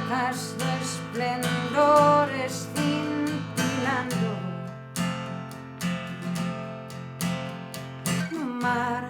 Tormentas de esplendores cintilando no mar.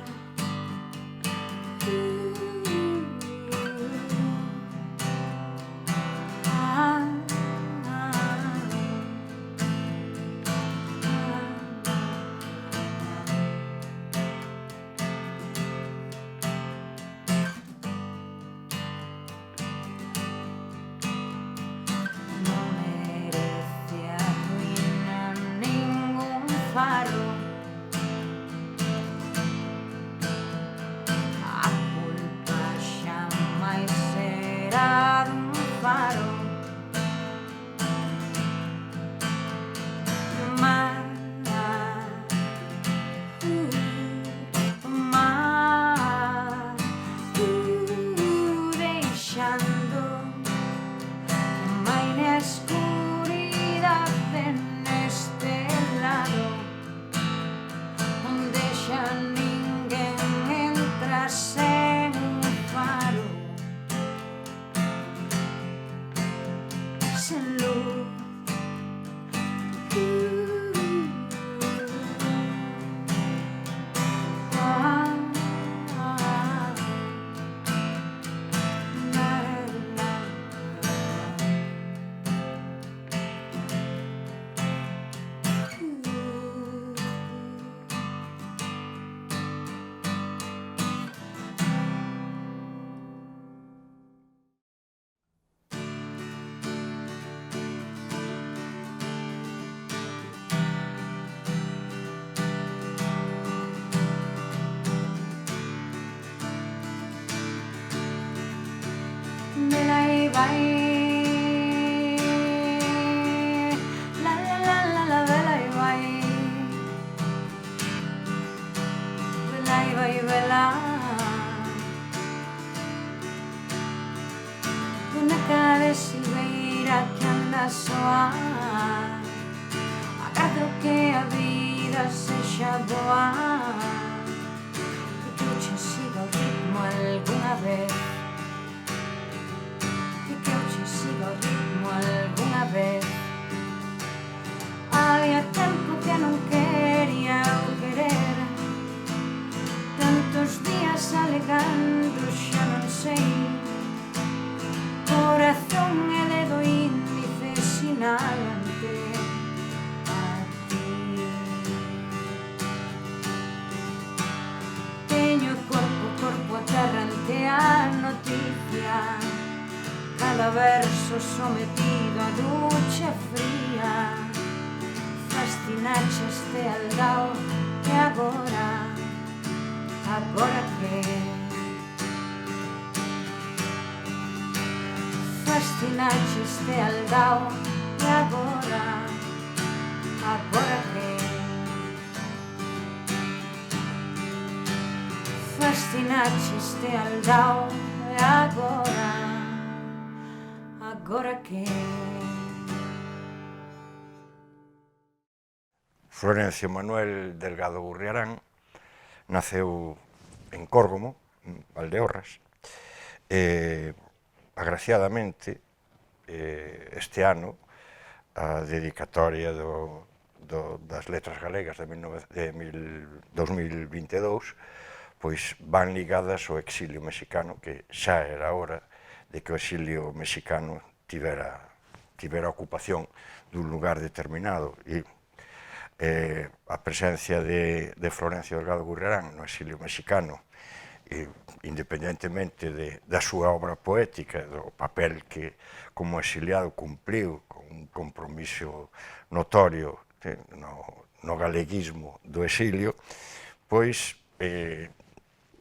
Una cara silveira que anda soa, agardo que a vida sexa boa, que eu che siga o ritmo alguna vez, que eu che siga o ritmo alguna vez. Había tempo que non quería o querer, tantos días alegando xa non sei, corazón e dedo índice sinalante a ti. Teño corpo a terra ante a noticia, cada verso sometido a ducha fría. Fascinache este aldao e agora que fascinache este aldao e agora que fascinache este aldao e agora que Florencio Manuel Delgado Gurriarán naceu en Córgomo, en Valdeorras, e agraciadamente este ano a dedicatoria das letras galegas de 2022 pois van ligadas ao exilio mexicano, que xa era hora de que o exilio mexicano tivera ocupación dun lugar determinado, e a presencia de Florencio Delgado Gurriarán no exilio mexicano, independentemente da súa obra poética, do papel que como exiliado cumpliu con un compromiso notorio no galeguismo do exilio, pois,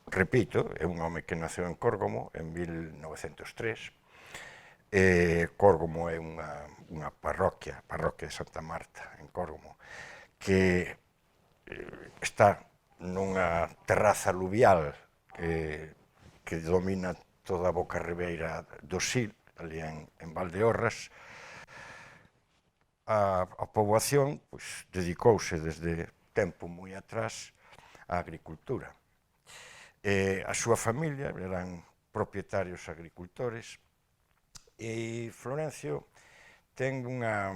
repito, é un home que naceu en Córgomo en 1903. Córgomo é unha parroquia de Santa Marta, en Córgomo, que está nunha terraza aluvial que domina toda a boca ribeira do Sil, ali en Valdeorras. A poboación dedicouse desde tempo moi atrás á agricultura. A súa familia eran propietarios agricultores E Florencio ten unha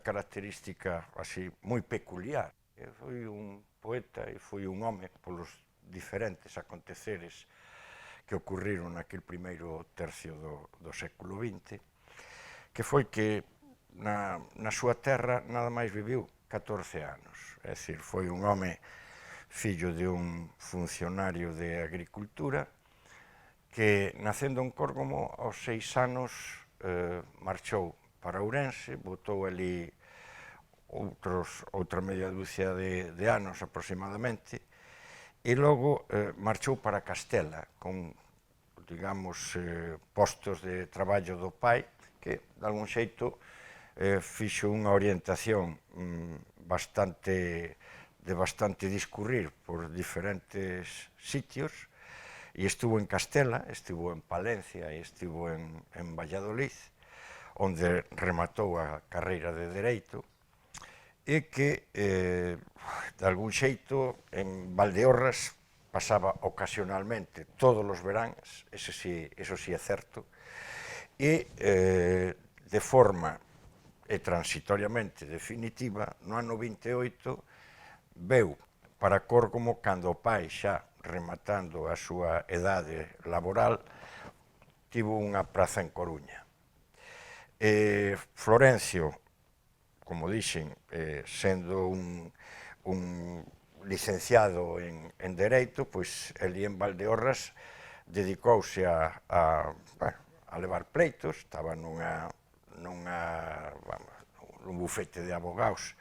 característica así moi peculiar. Foi un poeta e foi un home polos diferentes aconteceres que ocurriron naquele primeiro tercio do século XX, que foi que na súa terra nada máis viviu 14 anos. É dicir, foi un home fillo de un funcionario de agricultura que, nacendo en Córgomo, aos 6 anos marchou para Ourense, botou ali outra media dúcia de anos aproximadamente, e logo marchou para Castela con, digamos, postos de traballo do pai que, de algún xeito, fixo unha orientación de bastante discurrir por diferentes sitios, e estuvo en Castela, estuvo en Palencia e estuvo en Valladolid, onde rematou a carreira de Dereito, e que, de algún xeito, en Valdeorras pasaba ocasionalmente todos os veráns, eso sí é certo, e de forma transitoriamente definitiva, no ano 28, veu para Córgomo cando o pai, xa rematando a súa idade laboral, tivo unha praza en Coruña. Florencio, como dixen, sendo un licenciado en Dereito, pois ali en Valdeorras dedicouse a levar pleitos, estaba nun bufete de abogados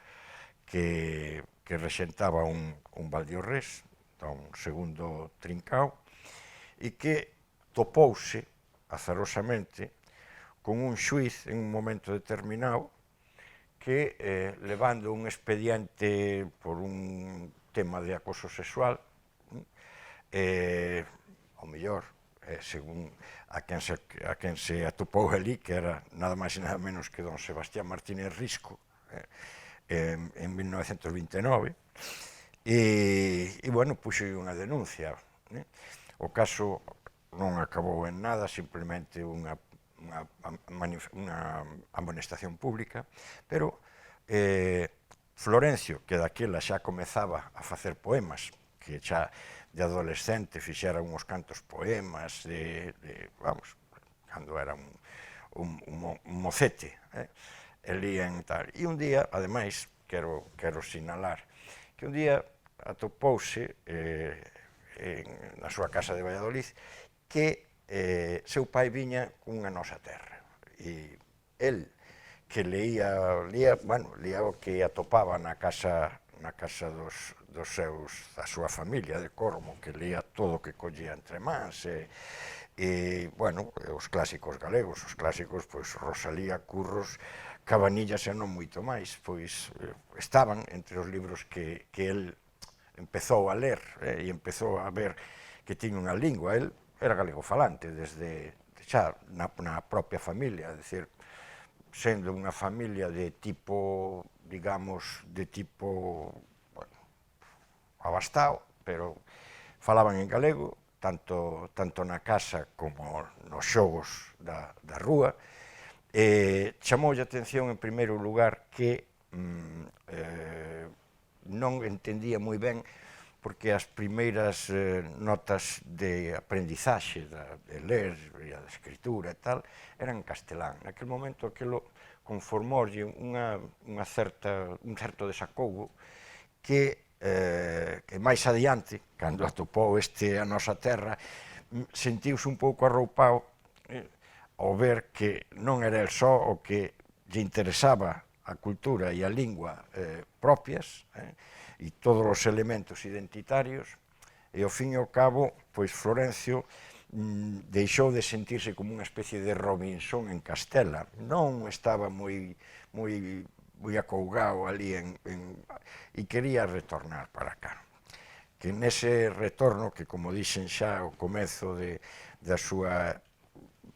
que rexentaba un valdiorrés, un segundo trincao, e que topouse azarosamente con un xuiz en un momento determinado que, levando un expediente por un tema de acoso sexual, ao mellor, según a quen se atopou ali, que era nada máis e nada menos que don Sebastián Martínez Risco, en 1929, e bueno, puxo unha denuncia. O caso non acabou en nada, simplemente unha amonestación pública, pero Florencio, que daquela xa comezaba a facer poemas, que xa de adolescente fixera uns cantos poemas, cando era un mocete, e lían tal. E un día, ademais, quero sinalar, que un día atopouse na súa casa de Valladolid que seu pai viña cunha nosa terra, e el, que leía o que atopaba na casa dos seus, da súa familia de Córgomo, que leía todo o que collía entre mans, e, bueno, os clásicos galegos, os clásicos, pois, Rosalía, Curros, Cabanillas e non moito máis, pois, estaban entre os libros que el empezou a ler, e empezou a ver que tiña unha lingua. El era galego falante desde xa na propia familia, é dicir, sendo unha familia de tipo, digamos, bueno, abastado, pero falaban en galego, tanto na casa como nos xogos da rúa. Chamoulle a atención, en primeiro lugar, que non entendía moi ben porque as primeiras notas de aprendizaxe, de ler e de escritura e tal, eran en castelán. Naquele momento aquilo conformoulle un certo desacougo que máis adiante, cando atopou a nosa terra, sentiuse un pouco arroupado ao ver que non era el só o que lle interesaba a cultura e a lingua propias, e todos os elementos identitarios, e ao fin e ao cabo, pois Florencio deixou de sentirse como unha especie de Robinson en Castela. Non estaba moi acougado ali e quería retornar para cá. Que nese retorno, que como dixen xa ao comezo da súa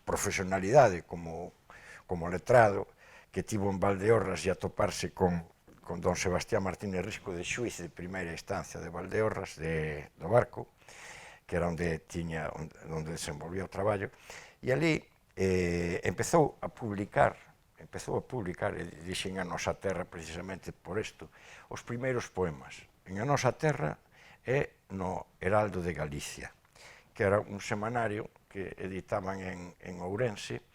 profesionalidade como letrado, que tivo en Valdeorras e atoparse con don Sebastián Martínez Risco de xuiz de primeira instancia de Valdeorras, do Barco, que era onde desenvolvía o traballo, e ali empezou a publicar, e dixen A Nosa Terra precisamente por isto, os primeiros poemas en A Nosa Terra e no Heraldo de Galicia, que era un semanario que editaban en Ourense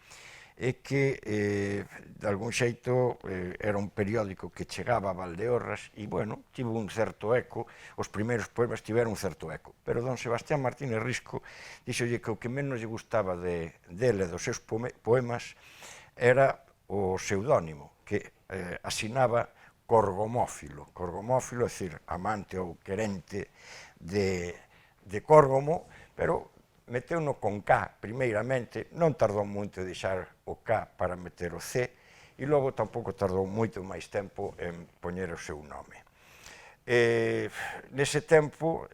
e que, de algún xeito, era un periódico que chegaba a Valdeorras e, bueno, tivo un certo eco, os primeiros poemas tiveron un certo eco, pero don Sebastián Martínez Risco dixolle que o que menos lle gustaba dele, dos seus poemas, era o pseudónimo, que asinaba Corgomófilo, é dicir, amante ou querente de Córgomo, pero meteuno con K, primeiramente, non tardou moito en deixar o K para meter o C, e logo tampouco tardou moito máis tempo en poñer o seu nome. Nese tempo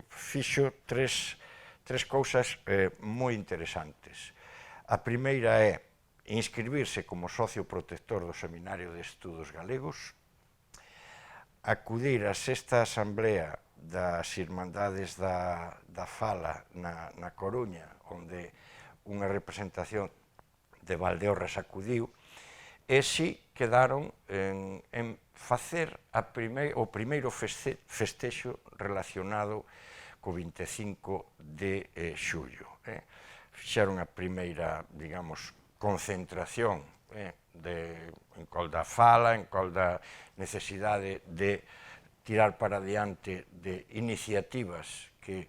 fixo tres cousas moi interesantes. A primeira é inscribirse como socio protector do Seminario de Estudos Galegos, acudir á sexta asamblea das Irmandades da Fala na Coruña, onde unha representación de Valdeorras acudiu, e si quedaron en facer o primeiro festexo relacionado co 25 de xullo. Fixeron a primeira, digamos, concentración en col da fala, en col da necesidade de tirar para diante de iniciativas que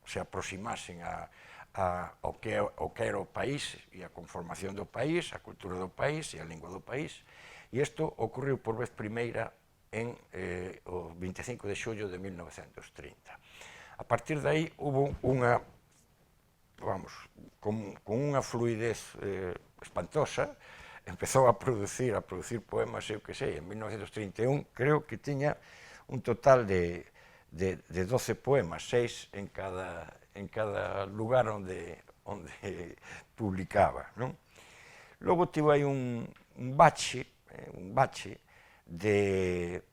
se aproximasen ao que era o país e a conformación do país, a cultura do país e a lingua do país, e isto ocorreu por vez primeira o 25 de xullo de 1930. A partir de aí, hubo unha, con unha fluidez espantosa, empezou a producir poemas, eu que sei, en 1931 creo que tiña un total de 12 poemas, 6 en cada lugar onde publicaba, non? Logo tivo aí un bache de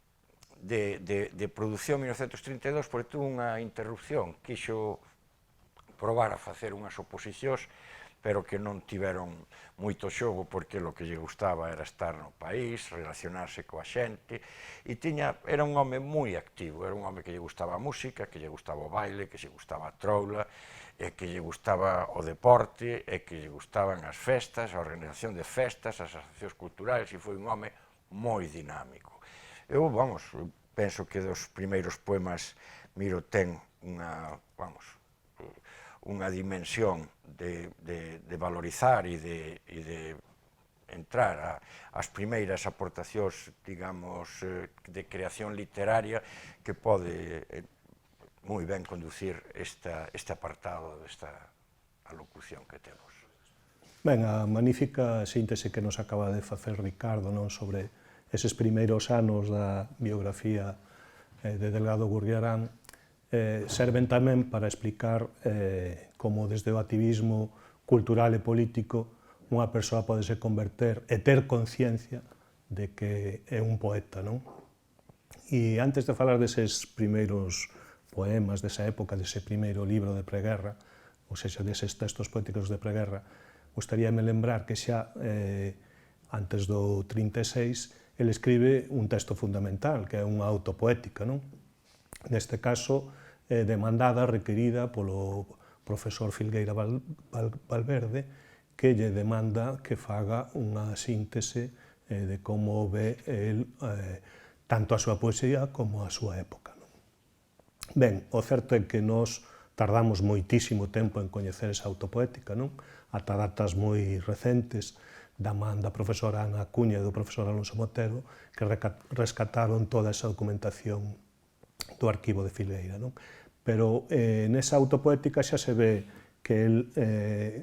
produción en 1932, porque tuvo unha interrupción, quixo probar a facer unhas oposicións, pero que non tiveron moito xogo, porque o que lle gustaba era estar no país, relacionarse coa xente, e era un home moi activo, era un home que lle gustaba a música, que lle gustaba o baile, que lle gustaba a troula, e que lle gustaba o deporte, e que lle gustaban as festas, a organización de festas, as asociacións culturais, e foi un home moi dinámico. Eu, penso que dos primeiros poemas Miro ten unha dimensión de valorizar e de entrar ás primeiras aportacións, digamos, de creación literaria que pode moi ben conducir este apartado desta alocución que temos. Ben, a magnífica síntese que nos acaba de facer Ricardo sobre eses primeiros anos da biografía de Delgado Gurriarán serven tamén para explicar como desde o activismo cultural e político unha persoa pode se converter e ter conciencia de que é un poeta, non? E antes de falar deses primeiros poemas desa época, dese primeiro libro de preguerra, ou seja, deses textos poéticos de preguerra, gostaríame lembrar que xa antes do 36 ele escribe un texto fundamental, que é unha autopoética, non? Neste caso, demandada, requerida polo profesor Filgueira Valverde, que lle demanda que faga unha síntese de como ve el tanto a súa poesía como a súa época. Ben, o certo é que nos tardamos moitísimo tempo en coñecer esa autopoética, ata datas moi recentes da man da profesora Ana Acuña e do profesor Alonso Motero, que rescataron toda esa documentación do arquivo de Filgueira. Pero nesa autopoética xa se ve que el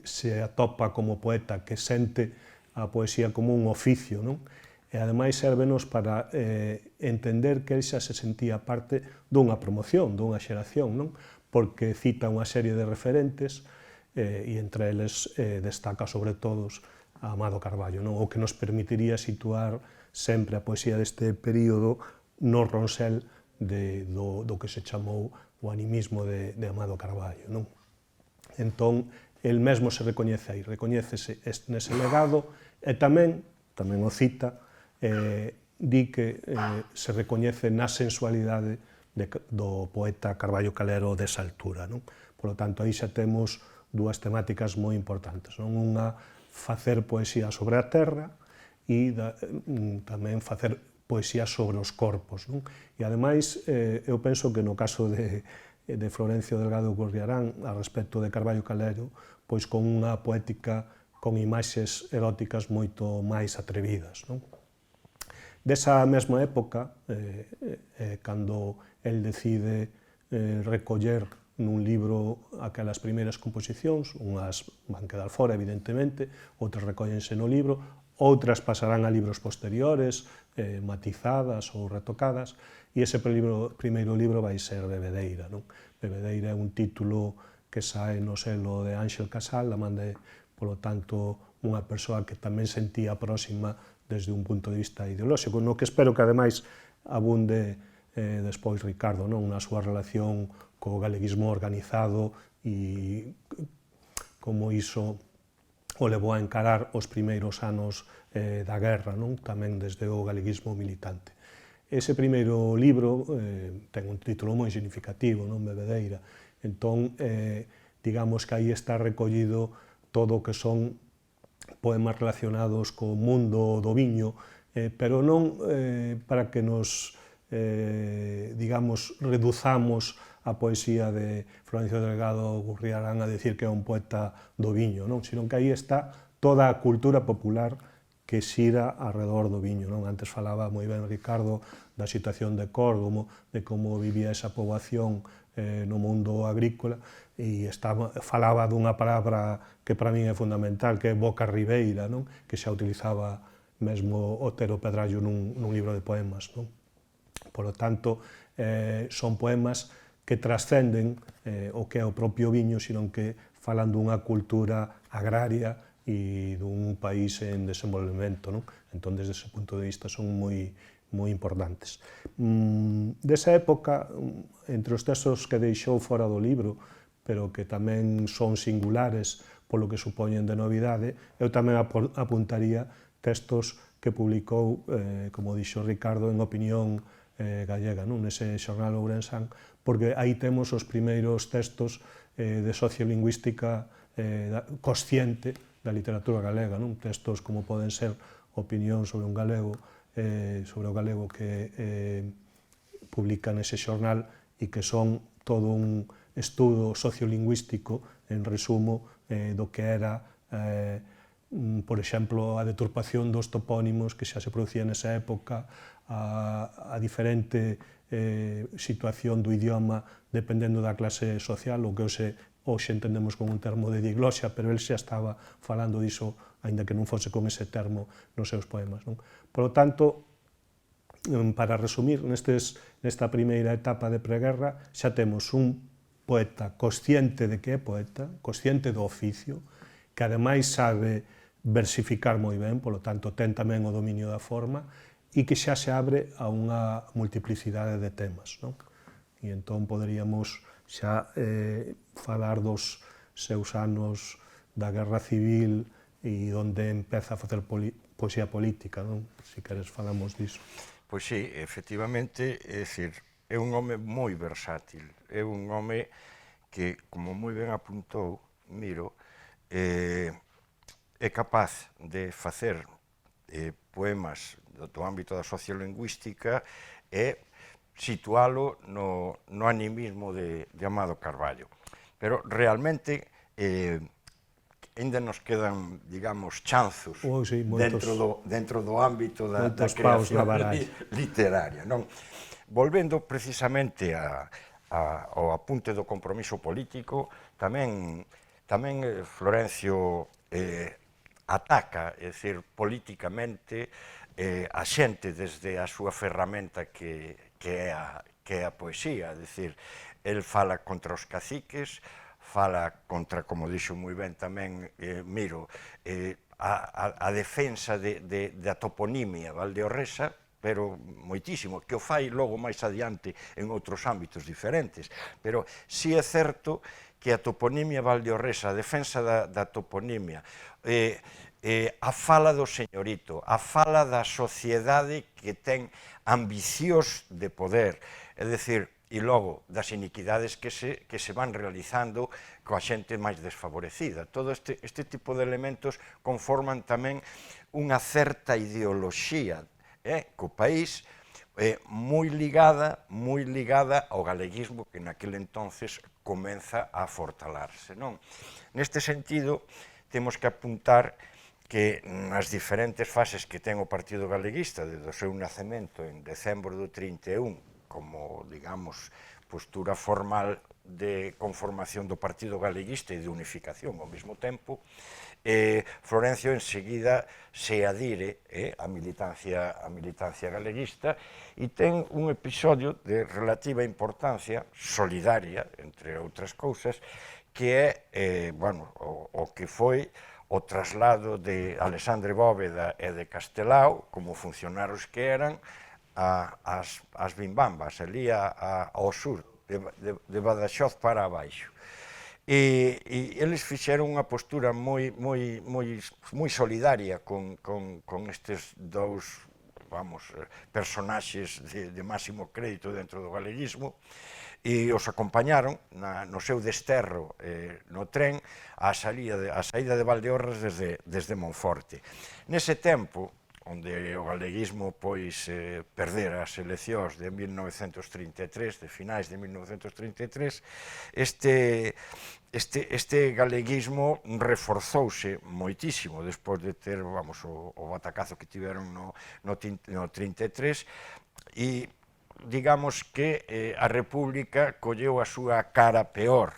se atopa como poeta que sente a poesía como un oficio, e ademais sérvenos para entender que el xa se sentía parte dunha promoción, dunha xeración, porque cita unha serie de referentes e entre eles destaca sobre todos a Amado Carballo, o que nos permitiría situar sempre a poesía deste período no ronsel do que se chamou o animismo de Amado Carballo. Entón, el mesmo se recoñece aí, recoñécese nese legado, e tamén o cita, di que se recoñece na sensualidade do poeta Carballo Calero desa altura. Por lo tanto, aí xa temos dúas temáticas moi importantes. Unha, facer poesía sobre a terra e tamén facer poesía sobre os corpos. E, ademais, eu penso que no caso de Florencio Delgado Gurriarán, a respecto de Carballo Calero, pois con unha poética con imaxes eróticas moito máis atrevidas. Desa mesma época, cando el decide recoller nun libro aquelas primeiras composicións, unhas van quedar fora, evidentemente, outras recóllense no libro, outras pasarán a libros posteriores, matizadas ou retocadas, e ese primeiro libro vai ser Bebedeira. Bebedeira é un título que sae no selo de Ánxel Casal, a man de, polo tanto, unha persoa que tamén sentía próxima desde un punto de vista ideolóxico, no que espero que, ademais, abunde despois Ricardo, na súa relación co galeguismo organizado e como iso o levou a encarar os primeiros anos da guerra, tamén desde o galeguismo militante. Ese primeiro libro ten un título moi significativo, Bebedeira. Entón, digamos que aí está recollido todo o que son poemas relacionados co mundo do viño, pero non para que nos, digamos, reduzamos a poesía de Florencio Delgado Gurriarán a decir que é un poeta do viño, sino que aí está toda a cultura popular que xira alrededor do viño. Antes falaba moi ben Ricardo da situación de Córdoba, de como vivía esa poboación no mundo agrícola, e falaba dunha palabra que para min é fundamental, que é boca ribeira, que xa utilizaba mesmo Otero Pedrallo nun libro de poemas. Por lo tanto, son poemas que trascenden o que é o propio viño, sino que falan dunha cultura agraria e dun país en desenvolvemento. Entón, desde ese punto de vista, son moi importantes. Desa época, entre os textos que deixou fora do libro, pero que tamén son singulares polo que supoñen de novidade, eu tamén apuntaría textos que publicou, como dixo Ricardo, en Opinión Gallega, nese xornal ourensán, porque aí temos os primeiros textos de sociolingüística consciente da literatura galega, textos como poden ser Opinión sobre un galego, sobre o galego que publica nese xornal e que son todo un estudo sociolingüístico, en resumo, do que era, por exemplo, a deturpación dos topónimos que xa se producía nesa época, a diferente situación do idioma dependendo da clase social, o que hoxe entendemos como un termo de diglosia, pero el xa estaba falando diso, aínda que non fose con ese termo nos seus poemas. Por lo tanto, para resumir, nesta primeira etapa de preguerra, xa temos un poeta consciente de que é poeta, consciente do oficio, que ademais sabe versificar moi ben, polo tanto, ten tamén o dominio da forma, e que xa se abre a unha multiplicidade de temas. E entón poderíamos xa falar dos seus anos da Guerra Civil e onde empeza a facer poesía política, se queres falamos diso. Pois sí, efectivamente, é dicir, é un home moi versátil, é un home que, como moi ben apuntou Miro, é capaz de facer poemas do ámbito da sociolingüística e situalo no animismo de Amado Carballo. Pero realmente ainda nos quedan, digamos, chanzos dentro do ámbito da creación literaria. Volvendo precisamente ao apunte do compromiso político, tamén Florencio ataca, é dicir, políticamente a xente desde a súa ferramenta que é a poesía, é dicir, el fala contra os caciques, fala contra, como dixo moi ben tamén Miro, a defensa da toponimia valdeorresa, pero moitísimo, que o fai logo máis adiante en outros ámbitos diferentes. Pero si é certo que a toponimia valdeorresa, a defensa da toponimia, a fala do señorito, a fala da sociedade que ten ambicións de poder, é dicir, e logo das iniquidades que se van realizando coa xente máis desfavorecida. Todo este tipo de elementos conforman tamén unha certa ideoloxía co país moi ligada ao galeguismo que naquele entonces comeza a fortalarse. Neste sentido, temos que apuntar que nas diferentes fases que ten o Partido Galeguista desde o seu nacemento en decembro do 31, como, digamos, postura formal de conformación do Partido Galeguista e de unificación ao mesmo tempo, Florencio enseguida se adire á militancia galeguista e ten un episodio de relativa importancia, solidaria, entre outras cousas, que é o que foi o traslado de Alexandre Bóveda e de Castelao, como funcionarios que eran, as bimbambas, ali ao sur, de Badaxoz para abaixo. E eles fixeron unha postura moi solidaria con estes dous personaxes de máximo crédito dentro do galeguismo, e os acompañaron no seu desterro no tren á saída de Valdeorras desde Monforte. Nese tempo, onde o galeguismo perdera as eleccións de 1933, de finais de 1933, este galeguismo reforzouse moitísimo despois de ter o batacazo que tiveron no 33 e digamos que a República colleu a súa cara peor,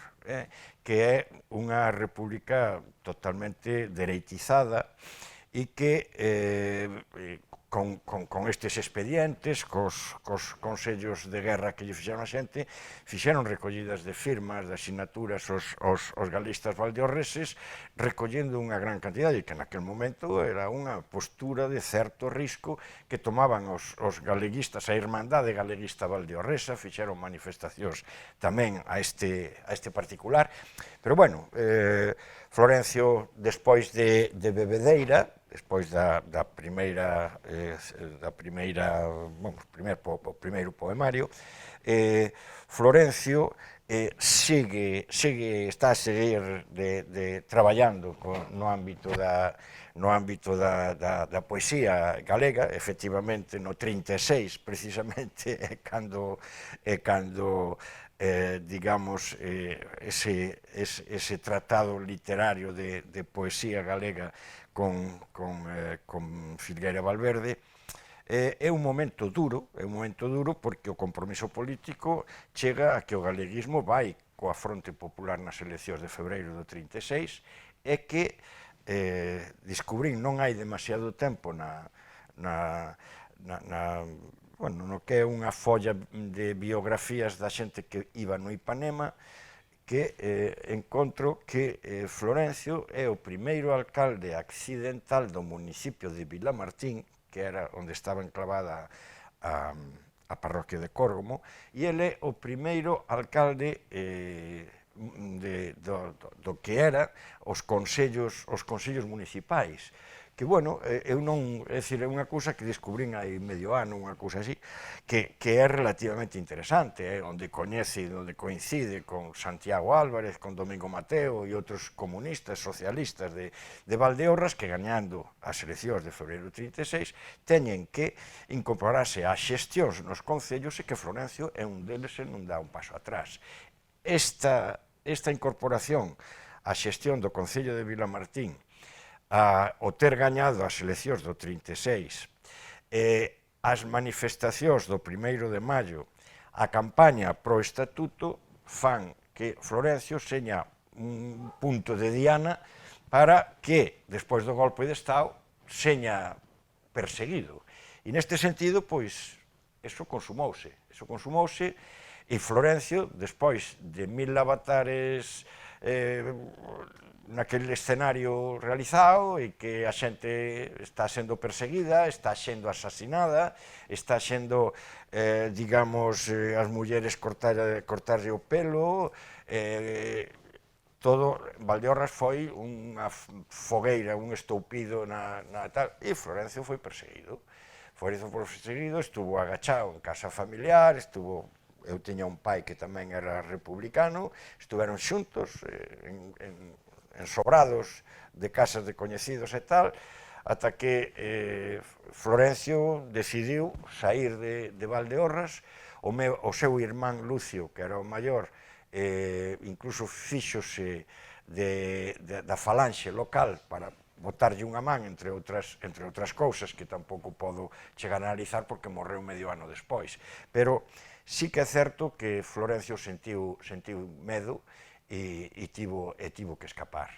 que é unha república totalmente dereitizada e que con estes expedientes, cos consellos de guerra que lle fixeron a xente, fixeron recollidas de firmas, de asignaturas os galeguistas valdeorreses, recollendo unha gran cantidade, que naquele momento era unha postura de certo risco que tomaban os galeguistas, a Irmandade Galeguista Valdeorresa, fixeron manifestacións tamén a este particular, pero bueno, Florencio, despois de bebedeira, despois do primeiro poemario, Florencio está a seguir traballando no ámbito da poesía galega. Efectivamente, no 36, precisamente, é cando digamos, ese tratado literario de poesía galega con Filgueira Valverde, é un momento duro porque o compromiso político chega a que o galeguismo vai coa Fronte Popular nas eleccións de febreiro do 36 e que descubrín non hai demasiado tempo no que é unha folla de biografías da xente que iba no Ipanema, que encontro que Florencio é o primeiro alcalde accidental do municipio de Vilamartín, que era onde estaba enclavada a parroquia de Córgomo, e ele é o primeiro alcalde do que era os consellos municipais, que, bueno, eu non, é dicir, é unha cousa que descubrín hai medio ano, unha cousa así, que é relativamente interesante, onde coincide con Santiago Álvarez, con Domingo Mateo e outros comunistas, socialistas de Valdeorras, que gañando as eleccións de febreiro 36, teñen que incorporarse ás xestións nos concellos e que Florencio é un deles e non dá un paso atrás. Esta incorporación á xestión do Concello de Vilamartín, o ter gañado as eleccións do 36, as manifestacións do 1 de maio, a campaña pro estatuto, fan que Florencio seña un punto de diana para que, despois do golpe de Estado, seña perseguido. E neste sentido, pois, eso consumouse, e Florencio, despois de 1000 avatares naquele escenario realizado e que a xente está sendo perseguida, está sendo asasinada, está sendo, digamos, as mulleres cortarlle o pelo, Valdeorras foi unha fogueira, un estoupido na tal, e Florencio foi perseguido. Estuvo agachado en casa familiar, eu tiña un pai que tamén era republicano, estuveron xuntos, ensobrados de casas de coñecidos e tal, ata que Florencio decidiu sair de Valdeorras. O seu irmán Lucio, que era o maior, incluso fíxose da falanxe local para botarlle unha man, entre outras cousas, que tampouco podo chegar a analizar porque morreu medio ano despois. Pero sí que é certo que Florencio sentiu medo e tivo que escapar.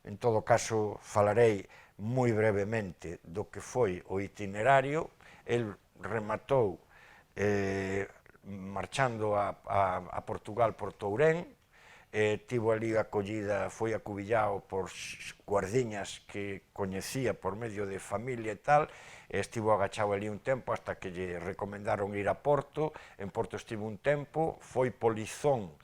En todo caso, falarei moi brevemente do que foi o itinerario. El rematou marchando a Portugal por Tourén, tivo ali acollida, foi acubillado por guardiñas que coñecía por medio de familia e tal, estivo agachado ali un tempo hasta que lle recomendaron ir a Porto. En Porto estivo un tempo, foi polizón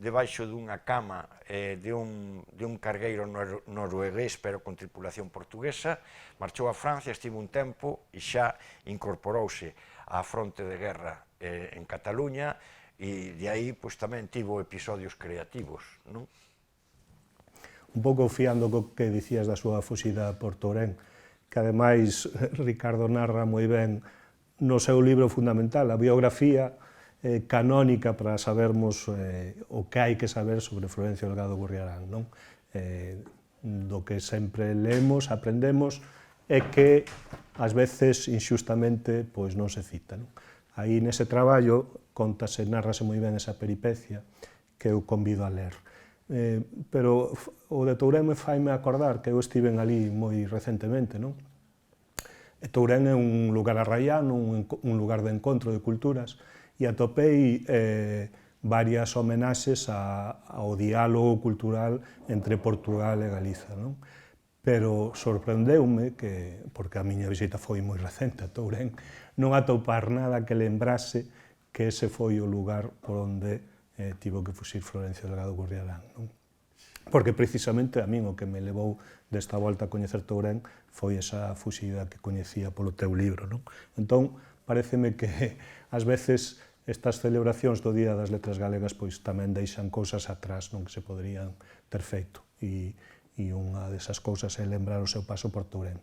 debaixo dunha cama de un cargueiro noruegués, pero con tripulación portuguesa, marchou a Francia, estivo un tempo e xa incorporouse á fronte de guerra en Cataluña, e de aí tamén tivo episodios creativos, non? Un pouco fiando co que dicías da súa fuxida por Tourén, que ademais Ricardo narra moi ben no seu libro fundamental, a biografía canónica para sabermos o que hai que saber sobre Florencio Delgado Gurriarán, non? Do que sempre leemos, aprendemos, é que ás veces inxustamente non se cita, non? Aí nese traballo contase, narrase moi ben esa peripecia que eu convido a ler. Pero o de Tourén me faime acordar que eu estiven ali moi recentemente, non? Tourén é un lugar arraiano, un lugar de encontro de culturas, e atopei varias homenaxes ao diálogo cultural entre Portugal e Galiza, non? Pero sorprendeume, porque a miña visita foi moi recente a Tourén, non atopar nada que lembrase que ese foi o lugar por onde tivo que fuxir Florencio Delgado Gurriarán, non? Porque precisamente a min o que me levou desta volta a coñecer Tourén foi esa fuxida que coñecía polo teu libro, non? Entón, pareceme que ás veces estas celebracións do Día das Letras Galegas tamén deixan cousas atrás, non, que se poderían ter feito, e unha desas cousas é lembrar o seu paso por Tourén.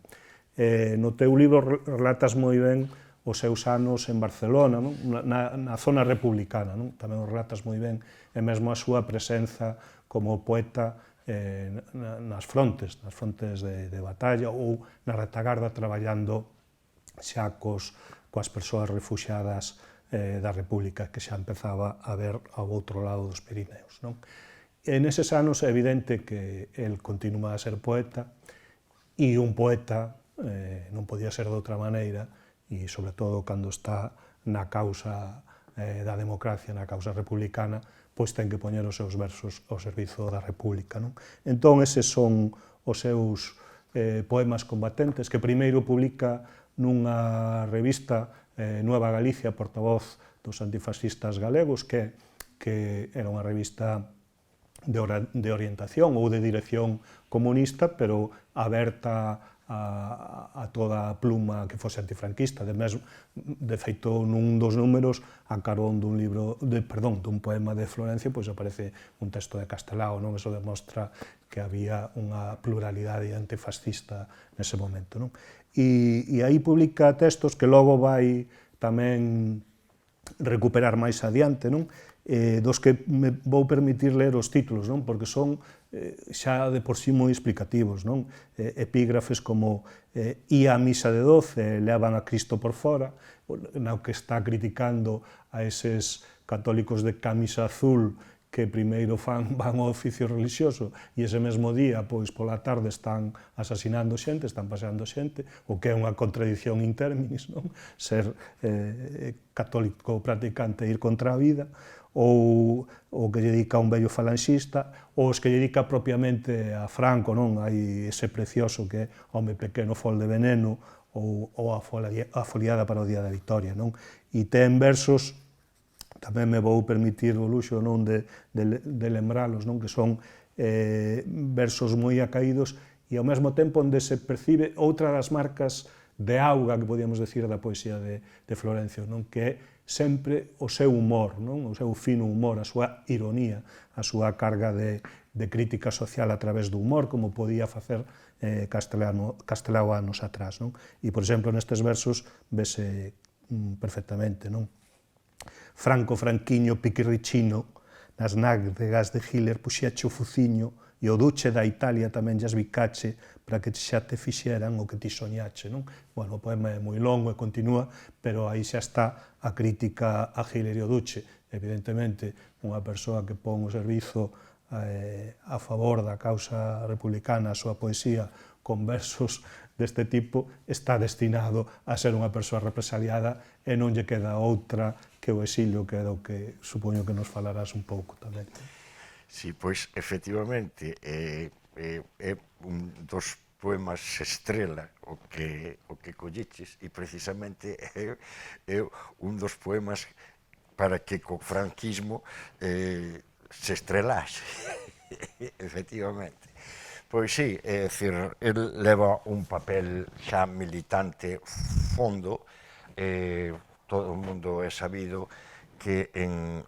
No teu libro relatas moi ben os seus anos en Barcelona, non? Na zona republicana, non? Tamén os relatas moi ben, e mesmo a súa presenza como poeta nas frontes de batalla ou na retagarda traballando xa coas persoas refuxiadas da República, que xa empezaba a ver ao outro lado dos Pirineos, non? E neses anos é evidente que el continúa a ser poeta, e un poeta non podía ser de outra maneira, e sobre todo cando está na causa da democracia, na causa republicana, pois ten que poñer os seus versos ao servizo da República, non? Entón, eses son os seus poemas combatentes, que primeiro publica nunha revista, Nueva Galicia, portavoz dos antifascistas galegos, que era unha revista de orientación ou de dirección comunista, pero aberta a toda a pluma que fose antifranquista. De feito, nun dos números, a carón dun poema de Florencio, pois aparece un texto de Castelao, non? Eso demostra que había unha pluralidade antifascista nese momento, non? E aí publica textos que logo vai tamén recuperar máis adiante, non? Dos que me vou permitir ler os títulos, non? Porque son xa de por sí moi explicativos, non? Epígrafes como "Ía a misa de 12, levan a Cristo por fora", no que está criticando a eses católicos de camisa azul que primeiro van ao oficio religioso e ese mesmo día, pois pola tarde, están asasinando xente, están paseando xente, o que é unha contradición in terminis, non? Ser católico practicante e ir contra a vida, ou o que lle dedica a un vello falanxista, ou os que lle dedica propiamente a Franco, non? Hai ese precioso que é Home pequeno, fol de veneno, ou a foliada para o Día da Victoria, non? E ten versos, tamén me vou permitir o luxo, non, de lembralos, non? Que son versos moi acaídos e ao mesmo tempo onde se percibe outra das marcas de auga que podíamos decir da poesía de Florencio, non? Que é sempre o seu humor, non? O seu fino humor, a súa ironía, a súa carga de crítica social a través do humor, como podía facer Castelao anos atrás, non? E, por exemplo, nestes versos vese perfectamente, non? Franco, Franquiño, Piquirrichino, nas nádegas de Hitler puxeche o fuciño e o duche da Italia tamén llas bicache para que xa te fixeran o que ti soñache, non? Bueno, o poema é moi longo e continúa, pero aí xa está a crítica a Hitler e o duche. Evidentemente, unha persoa que pon o servizo a favor da causa republicana, a súa poesía, con versos deste tipo, está destinado a ser unha persoa represaliada e non lle queda outra que o exilio, que é do que supoño que nos falarás un pouco tamén. Sí, pois, efectivamente, é un dos poemas estrela o que colleches e precisamente é un dos poemas para que co franquismo se estrelase, efectivamente. Pois sí, é dicir, el leva un papel xa militante fondo, todo o mundo é sabido que en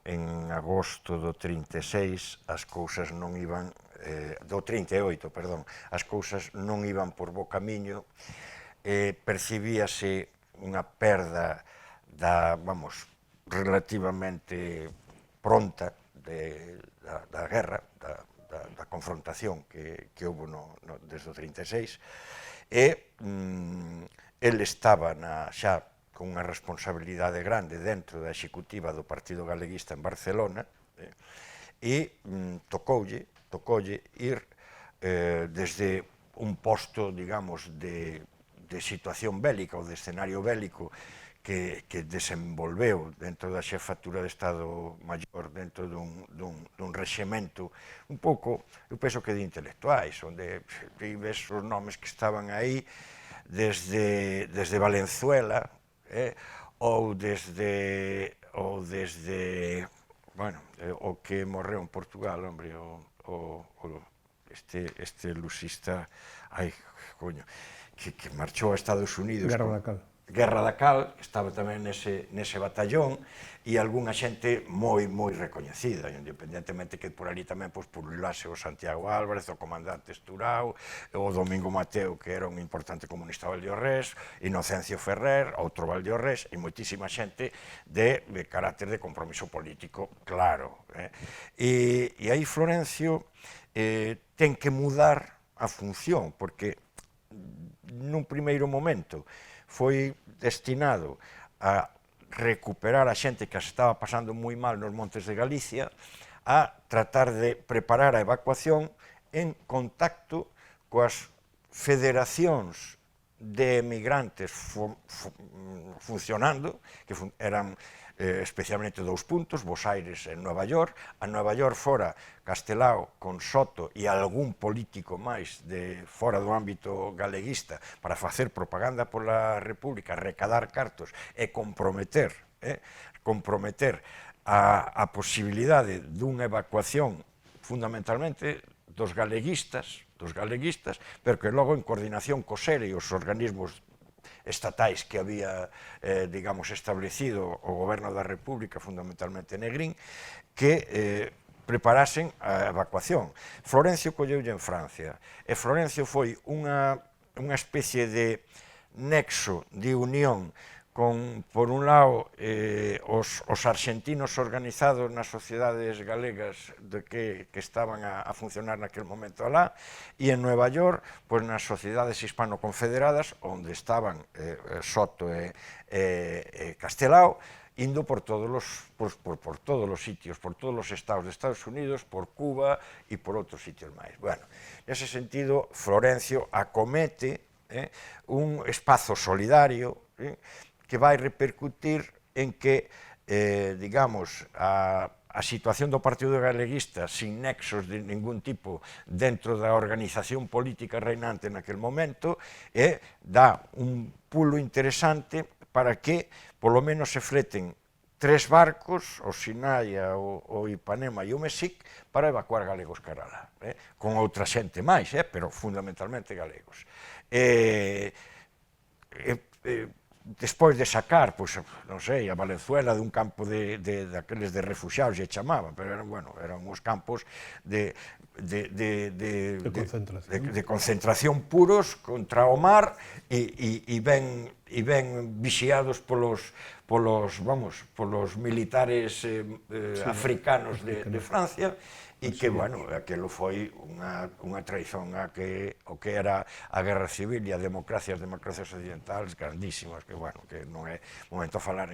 agosto do 36 as cousas non iban, do 38, perdón, as cousas non iban por bo camiño, percibíase unha perda relativamente pronta da guerra, da confrontación que houve desde o 36, e el estaba xa con unha responsabilidade grande dentro da executiva do Partido Galeguista en Barcelona, e tocoulle ir desde un posto, digamos, de situación bélica ou de escenario bélico que desenvolveu dentro da xefatura de Estado Maior, dentro dun rexemento un pouco, eu penso que de intelectuais, onde ves os nomes que estaban aí desde Valenzuela, ou desde bueno, o que morreu en Portugal, hombre, este lusista, ai, coño, que marchou a Estados Unidos. Guerra da Cal, estaba tamén nese batallón, e algunha xente moi recoñecida, independentemente que por ali tamén pululase o Santiago Álvarez, o comandante Esturao, o Domingo Mateo, que era un importante comunista valdiorrés, Inocencio Ferrer, outro valdiorrés, e moitísima xente de carácter de compromiso político, claro. E aí Florencio ten que mudar a función, porque nun primeiro momento foi destinado a recuperar a xente que se estaba pasando moi mal nos montes de Galicia, a tratar de preparar a evacuación en contacto coas federacións de emigrantes funcionando, que eran especialmente 2 puntos, Bos Aires e Nueva York. A Nueva York fora Castelao con Soto e algún político máis de fora do ámbito galeguista para facer propaganda pola República, recadar cartos e comprometer a posibilidade dunha evacuación fundamentalmente dos galeguistas, pero que logo en coordinación co SERE e os organismos estatais que había, digamos, establecido o goberno da República, fundamentalmente Negrín, que preparasen a evacuación. Florencio colleulle en Francia, e Florencio foi unha especie de nexo de unión con, por un lado, os arxentinos organizados nas sociedades galegas que estaban a funcionar naquel momento alá, e en Nueva York, nas sociedades hispano-confederadas, onde estaban Soto e Castelao, indo por todos os sitios, por todos os estados de Estados Unidos, por Cuba e por outros sitios máis. Bueno, nese sentido, Florencio acomete un espazo solidario que vai repercutir en que, digamos, a situación do Partido Galeguista sin nexos de ningún tipo dentro da organización política reinante naquel momento dá un pulo interesante para que, polo menos, se fleten 3 barcos, o Sinaia, o Ipanema e o Mesic, para evacuar galegos cara lá, con outra xente máis, pero fundamentalmente galegos. Despois de sacar, pois, non sei, a Valenzuela dun campo daqueles de refuxiados, lle chamaban, pero eran os campos de concentración puros contra o mar e ben vixiados polos militares africanos de Francia, e que, aquilo foi unha traizón o que era a Guerra Civil e a democracias occidentales grandísimas, que non é momento a falar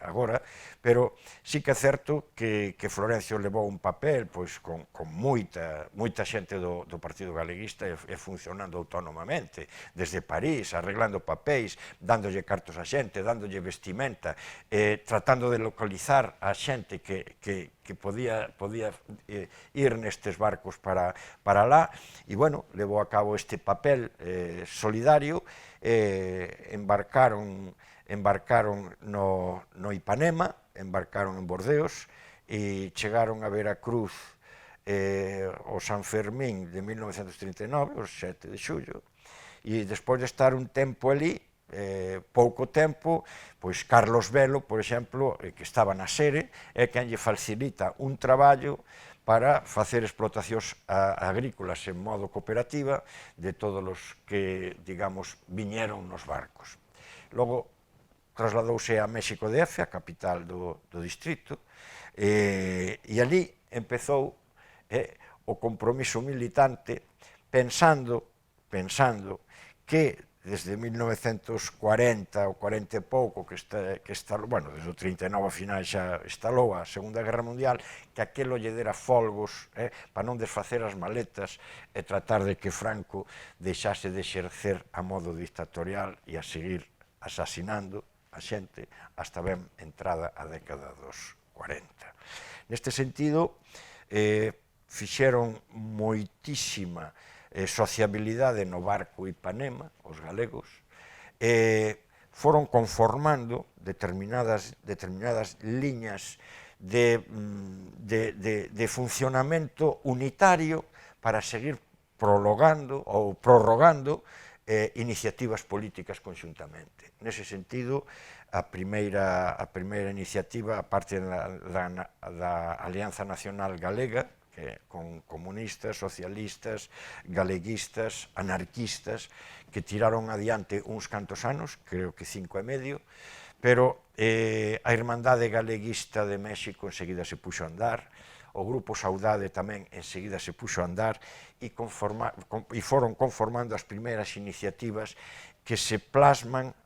agora, pero sí que é certo que Florencio levou un papel con moita xente do Partido Galeguista e funcionando autónomamente, desde París, arreglando papéis, dándolle cartos a xente, dándolle vestimenta, tratando de localizar a xente que podía ir nestes barcos para lá, e, levou a cabo este papel solidario, embarcaron no Ipanema, embarcaron en Bordeos, e chegaron a Veracruz o San Fermín de 1939, o 7 de xullo, e despois de estar un tempo ali, pouco tempo, pois Carlos Velo, por exemplo, que estaba na Sere, é quen lle facilita un traballo para facer explotacións agrícolas en modo cooperativa de todos os que, digamos, viñeron nos barcos. Logo, trasladouse a México DF, a capital do distrito, e ali empezou o compromiso militante pensando que desde 1940 ou 40 e pouco que está, desde o 39 a final xa instalou a Segunda Guerra Mundial, que aquelo lle dera folgos para non desfacer as maletas e tratar de que Franco deixase de exercer a modo dictatorial e a seguir asasinando a xente hasta ben entrada a década dos 40. Neste sentido, fixeron moitísima sociabilidade no barco Ipanema, os galegos, foron conformando determinadas liñas de funcionamento unitario para seguir prorrogando iniciativas políticas conxuntamente. Nese sentido, a primeira iniciativa, a parte da Alianza Nacional Galega, con comunistas, socialistas, galeguistas, anarquistas, que tiraron adiante uns cantos anos, creo que 5 e medio, pero a Irmandade Galeguista de México enseguida se puxo a andar, o Grupo Saudade tamén enseguida se puxo a andar e foron conformando as primeiras iniciativas que se plasman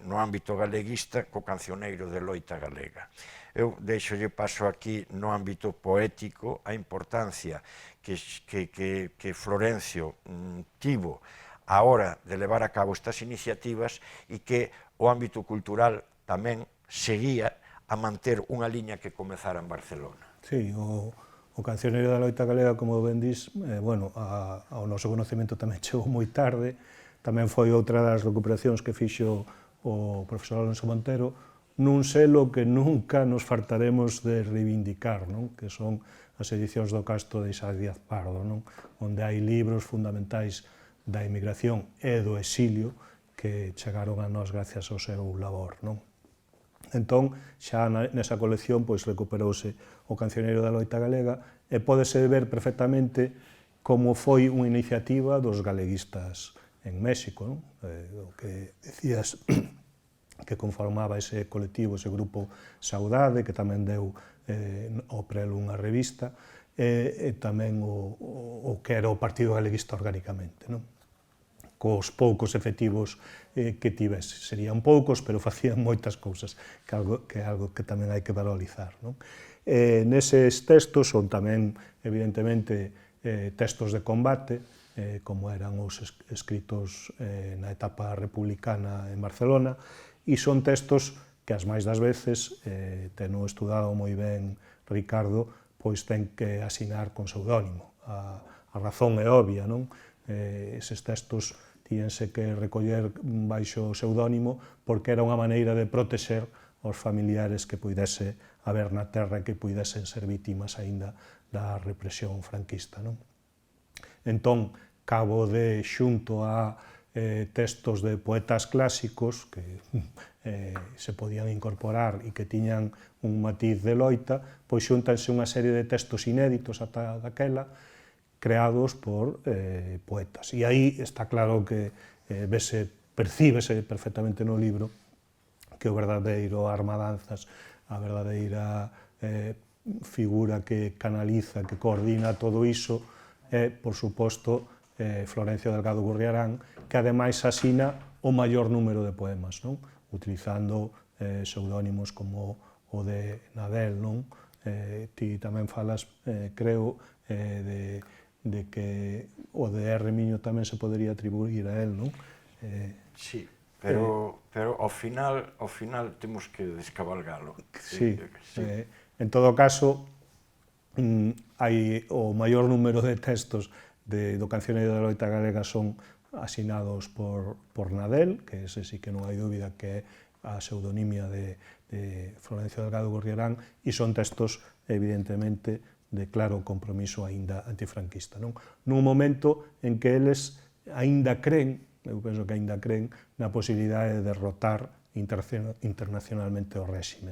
no ámbito galeguista co cancioneiro de loita galega. Eu deixolle paso aquí no ámbito poético a importancia que Florencio tivo a hora de levar a cabo estas iniciativas e que o ámbito cultural tamén seguía a manter unha liña que comezara en Barcelona. Sí, o cancioneiro da loita galega, como ben dís, ao noso conocemento tamén chegou moi tarde, tamén foi outra das recuperacións que fixo o profesor Alonso Montero, nun selo que nunca nos fartaremos de reivindicar, que son as edicións do Castro de Isaac Díaz Pardo, onde hai libros fundamentais da emigración e do exilio que chegaron a nós gracias ao seu labor. Entón, xa nesa colección recuperouse o cancioneiro da loita galega e pódese ver perfectamente como foi unha iniciativa dos galeguistas en México, o que decías que conformaba ese colectivo, ese grupo Saudade, que tamén deu ao prelo unha revista, e tamén o que era o Partido Galeguista orgánicamente, cos poucos efectivos que tivese. Serían poucos, pero facían moitas cousas, que é algo que tamén hai que valorizar. Neses textos son tamén, evidentemente, textos de combate, como eran os escritos na etapa republicana en Barcelona, e son textos que as máis das veces, teno estudado moi ben Ricardo, pois ten que asinar con pseudónimo. A razón é obvia, non? Eses textos tíense que recoller baixo pseudónimo porque era unha maneira de protexer aos familiares que puidese haber na terra e que puidesen ser vítimas aínda da represión franquista. Entón, cabo de xunto a textos de poetas clásicos que se podían incorporar e que tiñan un matiz de loita, pois xuntanse unha serie de textos inéditos ata daquela, creados por poetas. E aí está claro que percíbese perfectamente no libro que o verdadeiro armadanzas, a verdadeira figura que canaliza, que coordina todo iso, é, por suposto, Florencio Delgado Gurriarán, que ademais asina o maior número de poemas, utilizando pseudónimos como o de Nadel. Ti tamén falas, creo, de que o de R. Miño tamén se podería atribuir a él, non? Sí, pero ao final temos que descabalgalo. Sí, en todo caso, hai o maior número de textos do Cancioneiro da Loita Galega son asinados por Nadel, que ese sí que non hai dúbida que é a pseudonimia de Florencio Delgado Gurriarán, e son textos, evidentemente, de claro compromiso aínda antifranquista. Nun momento en que eles aínda creen, eu penso que aínda creen, na posibilidade de derrotar internacionalmente o réxime.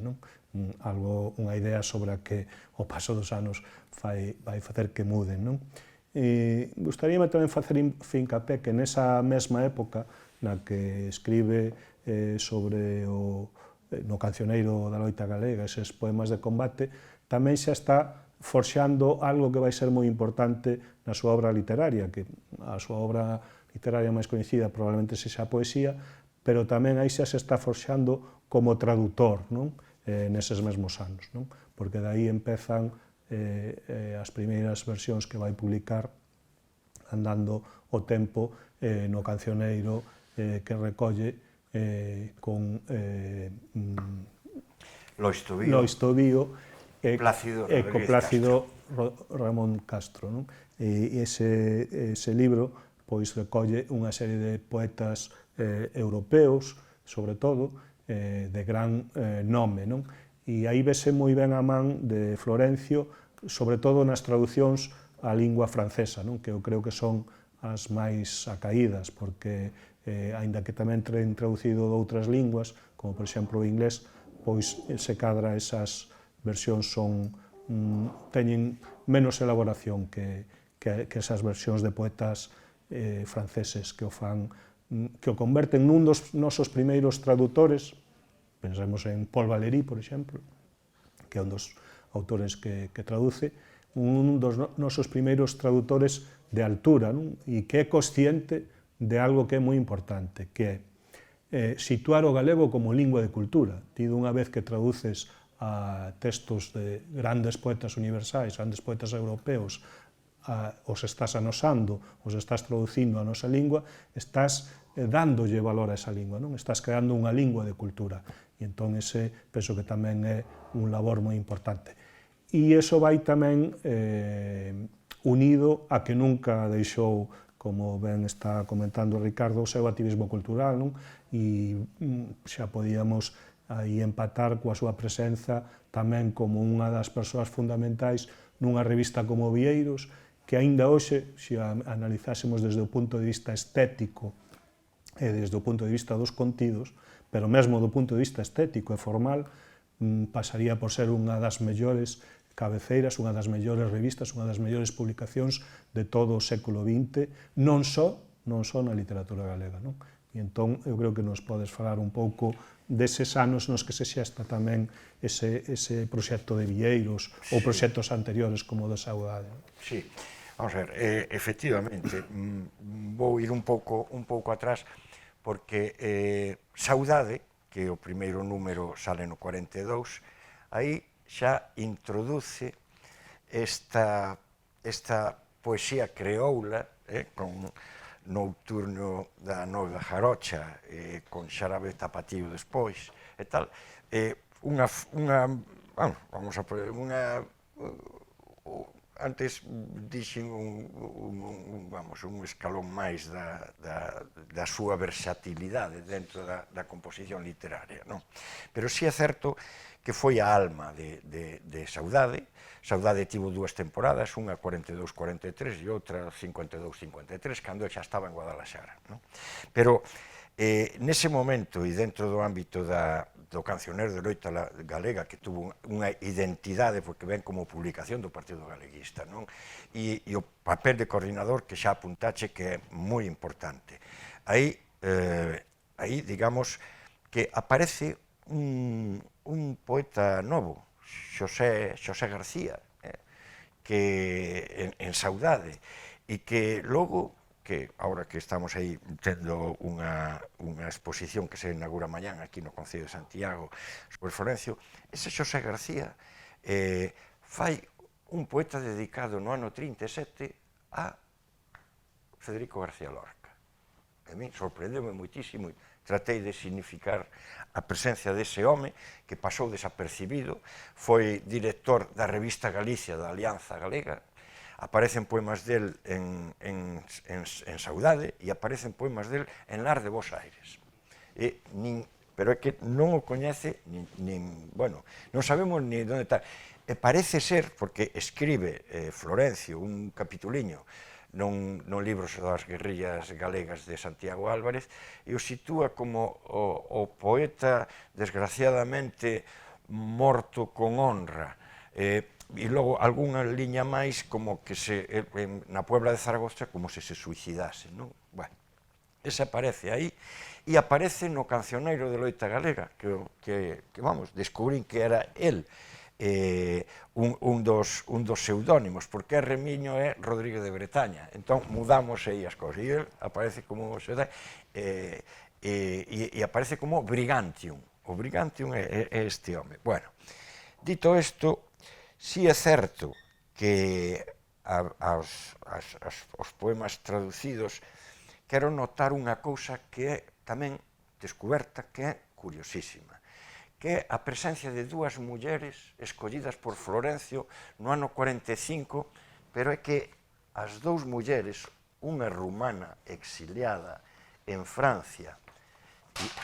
Unha idea sobre a que o paso dos anos vai facer que muden. Gustaríame tamén facer fincapé que nesa mesma época na que escribe sobre no Cancioneiro da Loita Galega eses poemas de combate, tamén xa está forxando algo que vai ser moi importante na súa obra literaria, que a súa obra literaria máis coñecida probablemente sexa a poesía, pero tamén aí xa se está forxando como traductor neses mesmos anos, porque daí empezan as primeiras versións que vai publicar andando o tempo no Cancioneiro que recolle con Loistovío e co Plácido Ramón Castro. E ese libro pois recolle unha serie de poetas europeos, sobre todo, de gran nome. E aí vese moi ben a man de Florencio, sobre todo nas traducións á lingua francesa, que eu creo que son as máis acaídas, porque, aínda que tamén ten traducido de outras linguas, como por exemplo o inglés, pois se cadra esas versións teñen menos elaboración que esas versións de poetas franceses que o converten nun dos nosos primeiros traductores. Pensemos en Paul Valéry, por exemplo, que é un dos autores que traduce, un dos nosos primeiros traductores de altura, e que é consciente de algo que é moi importante, que é situar o galego como lingua de cultura. Ti, dunha vez que traduces a textos de grandes poetas universais, grandes poetas europeos, os estás anosando, os estás traducindo a nosa lingua, estás dándolle valor a esa lingua, estás creando unha lingua de cultura. E entón ese penso que tamén é un labor moi importante. E iso vai tamén unido a que nunca deixou, como ben está comentando Ricardo, o seu activismo cultural, e xa podíamos aí empatar coa súa presenza tamén como unha das persoas fundamentais nunha revista como Vieiros, que aínda hoxe, se a analizásemos desde o punto de vista estético e desde o punto de vista dos contidos, pero mesmo do punto de vista estético e formal, pasaría por ser unha das mellores cabeceiras, unha das mellores revistas, unha das mellores publicacións de todo o século XX, non só na literatura galega. E entón, eu creo que nos podes falar un pouco deses anos nos que se xesta tamén ese proxecto de Vieiros ou proxectos anteriores como o da Saudade. Sí, vamos a ver, efectivamente, vou ir un pouco atrás, porque Saudade, que o primeiro número sale no 42, aí xa introduce esta poesía creoula, con Nocturno da Nova Jarocha, con Xarabe Tapatío despois, e tal, antes dixen un escalón máis da súa versatilidade dentro da composición literaria, non? Pero si é certo que foi a alma de Saudade. Saudade tivo dúas temporadas, unha 42-43 e outra 52-53, cando xa estaba en Guadalaxara, non? Pero nese momento e dentro do ámbito do cancionero de loita galega, que tuvo unha identidade porque ven como publicación do Partido Galeguista, non? E o papel de coordinador que xa apuntache que é moi importante. Aí, digamos, que aparece un poeta novo, Xosé García, que en Saudade, e que logo, que agora que estamos aí tendo unha exposición que se inaugura mañán aquí no Concello de Santiago sobre Florencio, ese Xosé García fai un poeta dedicado no ano 37 a Federico García Lorca. A mí sorprendeu-me moitísimo, tratei de significar a presencia dese home que pasou desapercibido, foi director da revista Galicia da Alianza Galega, aparecen poemas del en Saudade e aparecen poemas del en Lar de Bos Aires. Pero é que non o coñece, bueno, non sabemos ni onde está. E parece ser, porque escribe Florencio un capituliño non libros das guerrillas galegas de Santiago Álvarez, e o sitúa como o poeta desgraciadamente morto con honra. E logo algunha liña máis como que na Puebla de Zaragoza como se suicidase, non? Bueno, ese aparece aí e aparece no Cancioneiro de loita galega, que vamos, descubrín que era el un dos pseudónimos, porque Remiño é Rodríguez de Bretaña, entón mudamos aí as cousas, e ele aparece como e aparece como Brigantium. O Brigantium é este home. Bueno, dito isto, si é certo que os poemas traducidos quero notar unha cousa que é tamén descoberta, que é curiosísima, que é a presencia de dúas mulleres escollidas por Florencio no ano 45, pero é que as dous mulleres, unha rumana exiliada en Francia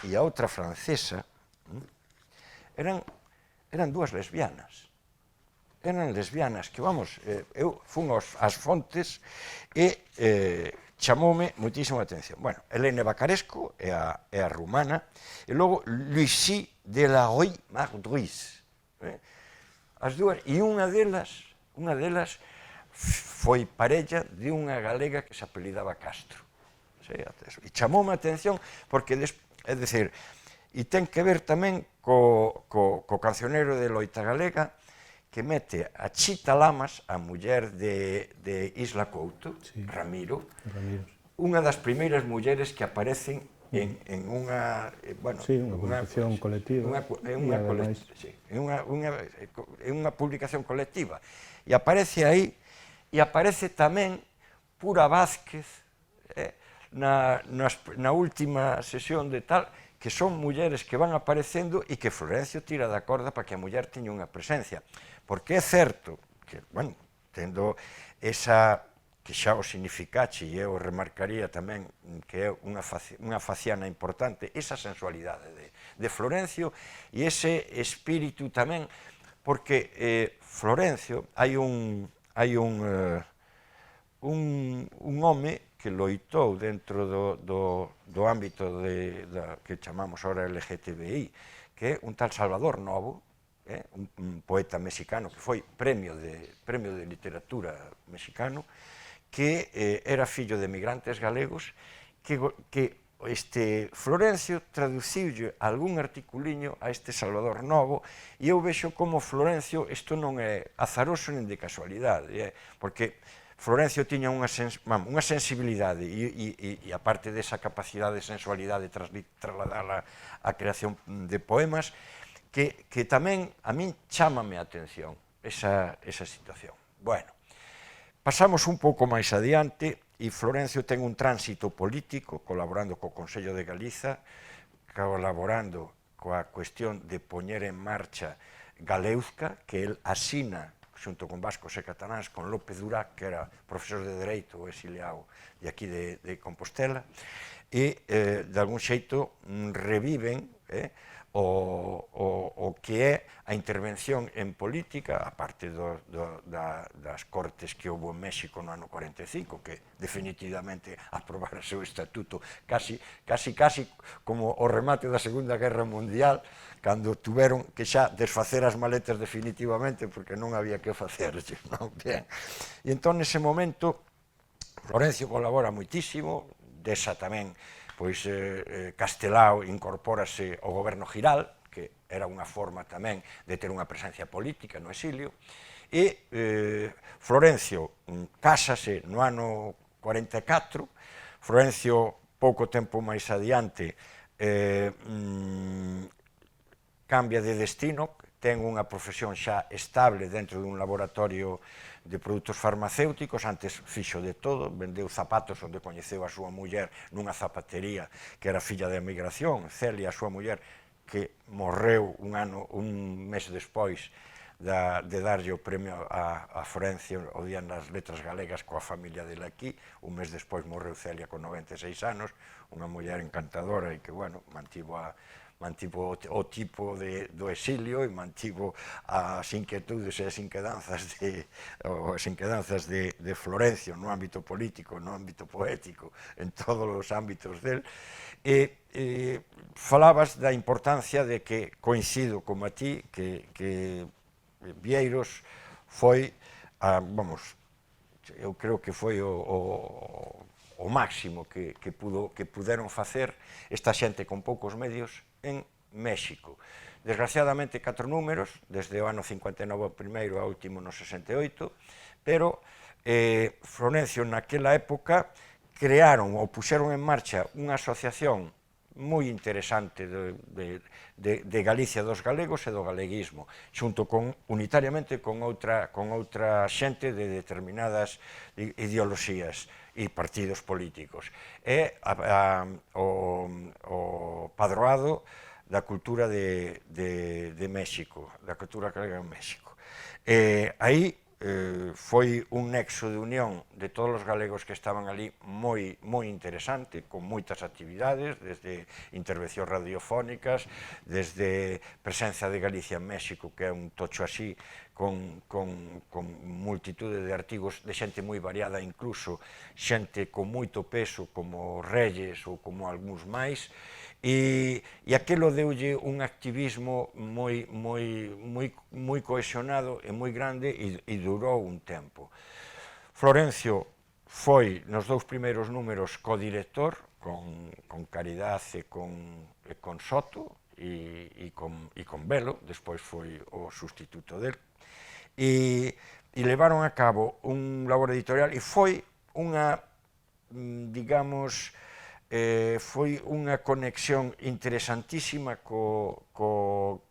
e a outra francesa, eran dúas lesbianas. Eran lesbianas que, vamos, eu fun ás fontes e chamoume moitísima atención. Bueno, Helene Bacaresco é a rumana, e logo Lucie de la Rue Mardruis. As dúas, e unha delas foi parella de unha galega que se apelidaba Castro. E chamoume a atención porque, é dicir, e ten que ver tamén co Cancioneiro de loita galega, que mete a Chita Lamas, a muller de Isla Couto, Ramiro, unha das primeiras mulleres que aparecen en unha publicación colectiva. É unha publicación colectiva. E aparece aí, e aparece tamén Pura Vázquez, na última sesión de tal, que son mulleres que van aparecendo e que Florencio tira da corda para que a muller teña unha presencia. Porque é certo que, bueno, tendo esa, que xa o significache, e eu remarcaría tamén que é unha faciana importante, esa sensualidade de Florencio e ese espírito tamén, porque Florencio, hai un home que loitou dentro do ámbito que chamamos ahora LGTBI, que é un tal Salvador Novo, un poeta mexicano que foi premio de literatura mexicano, que era fillo de emigrantes galegos, que Florencio traduciulle algún articuliño a este Salvador Novo, e eu vexo como Florencio, isto non é azaroso nin de casualidade, porque Florencio tiña unha sensibilidade e aparte desa capacidade de sensualidade trasladala á creación de poemas que tamén a min chámame a atención esa situación. Bueno, pasamos un pouco máis adiante e Florencio ten un tránsito político colaborando co Consello de Galiza, colaborando coa cuestión de poñer en marcha Galeuzca, que el asina xunto con vascos e cataláns, con López Durac, que era profesor de Dereito exiliado de aquí de Compostela, e de algún xeito reviven o que é a intervención en política, a parte das cortes que houve en México no ano 45, que definitivamente aprobara o seu estatuto casi como o remate da Segunda Guerra Mundial, cando tuveron que xa desfacer as maletas definitivamente porque non había que facerse, non? Bien. E entón, nese momento, Florencio colabora moitísimo, desa tamén, pois Castelao incorpórase ao goberno Giral, que era unha forma tamén de ter unha presencia política no exilio, e Florencio cásase no ano 44, Florencio pouco tempo máis adiante cambia de destino, ten unha profesión xa estable dentro dun laboratorio de produtos farmacéuticos, antes fixo de todo, vendeu zapatos onde coñeceu a súa muller nunha zapatería que era filla de emigración, Celia, a súa muller, que morreu un mes despois de darlle o premio a Florencio o Día das Letras Galegas coa familia dele aquí, un mes despois morreu Celia con 96 anos, unha muller encantadora e que, bueno, mantivo o tipo do exilio e mantivo as inquietudes e as inquedanzas de Florencio no ámbito político, no ámbito poético, en todos os ámbitos del. E falabas da importancia de que coincido como a ti, que Vieiros foi, eu creo que foi o máximo que puderon facer esta xente con poucos medios en México. Desgraciadamente 4 números, desde o ano 59 primeiro ao último no 68, pero Florencio naquela época crearon ou puxeron en marcha unha asociación moi interesante de Galicia dos galegos e do galeguismo, xunto unitariamente con outra xente de determinadas ideoloxías e partidos políticos. É o padroado da cultura de México, da cultura galega en México. Aí foi un nexo de unión de todos os galegos que estaban ali moi interesante, con moitas actividades, desde intervencións radiofónicas, desde presenza de Galicia en México, que é un tocho así, con multitude de artigos de xente moi variada, incluso xente con moito peso, como Reyes ou como algúns máis, e aquelo deulle un activismo moi cohesionado e moi grande e durou un tempo. Florencio foi nos 2 primeiros números codirector, con Caridad e con Soto e con Velo, despois foi o sustituto del, e levaron a cabo un labor editorial e foi unha, digamos, foi unha conexión interesantísima co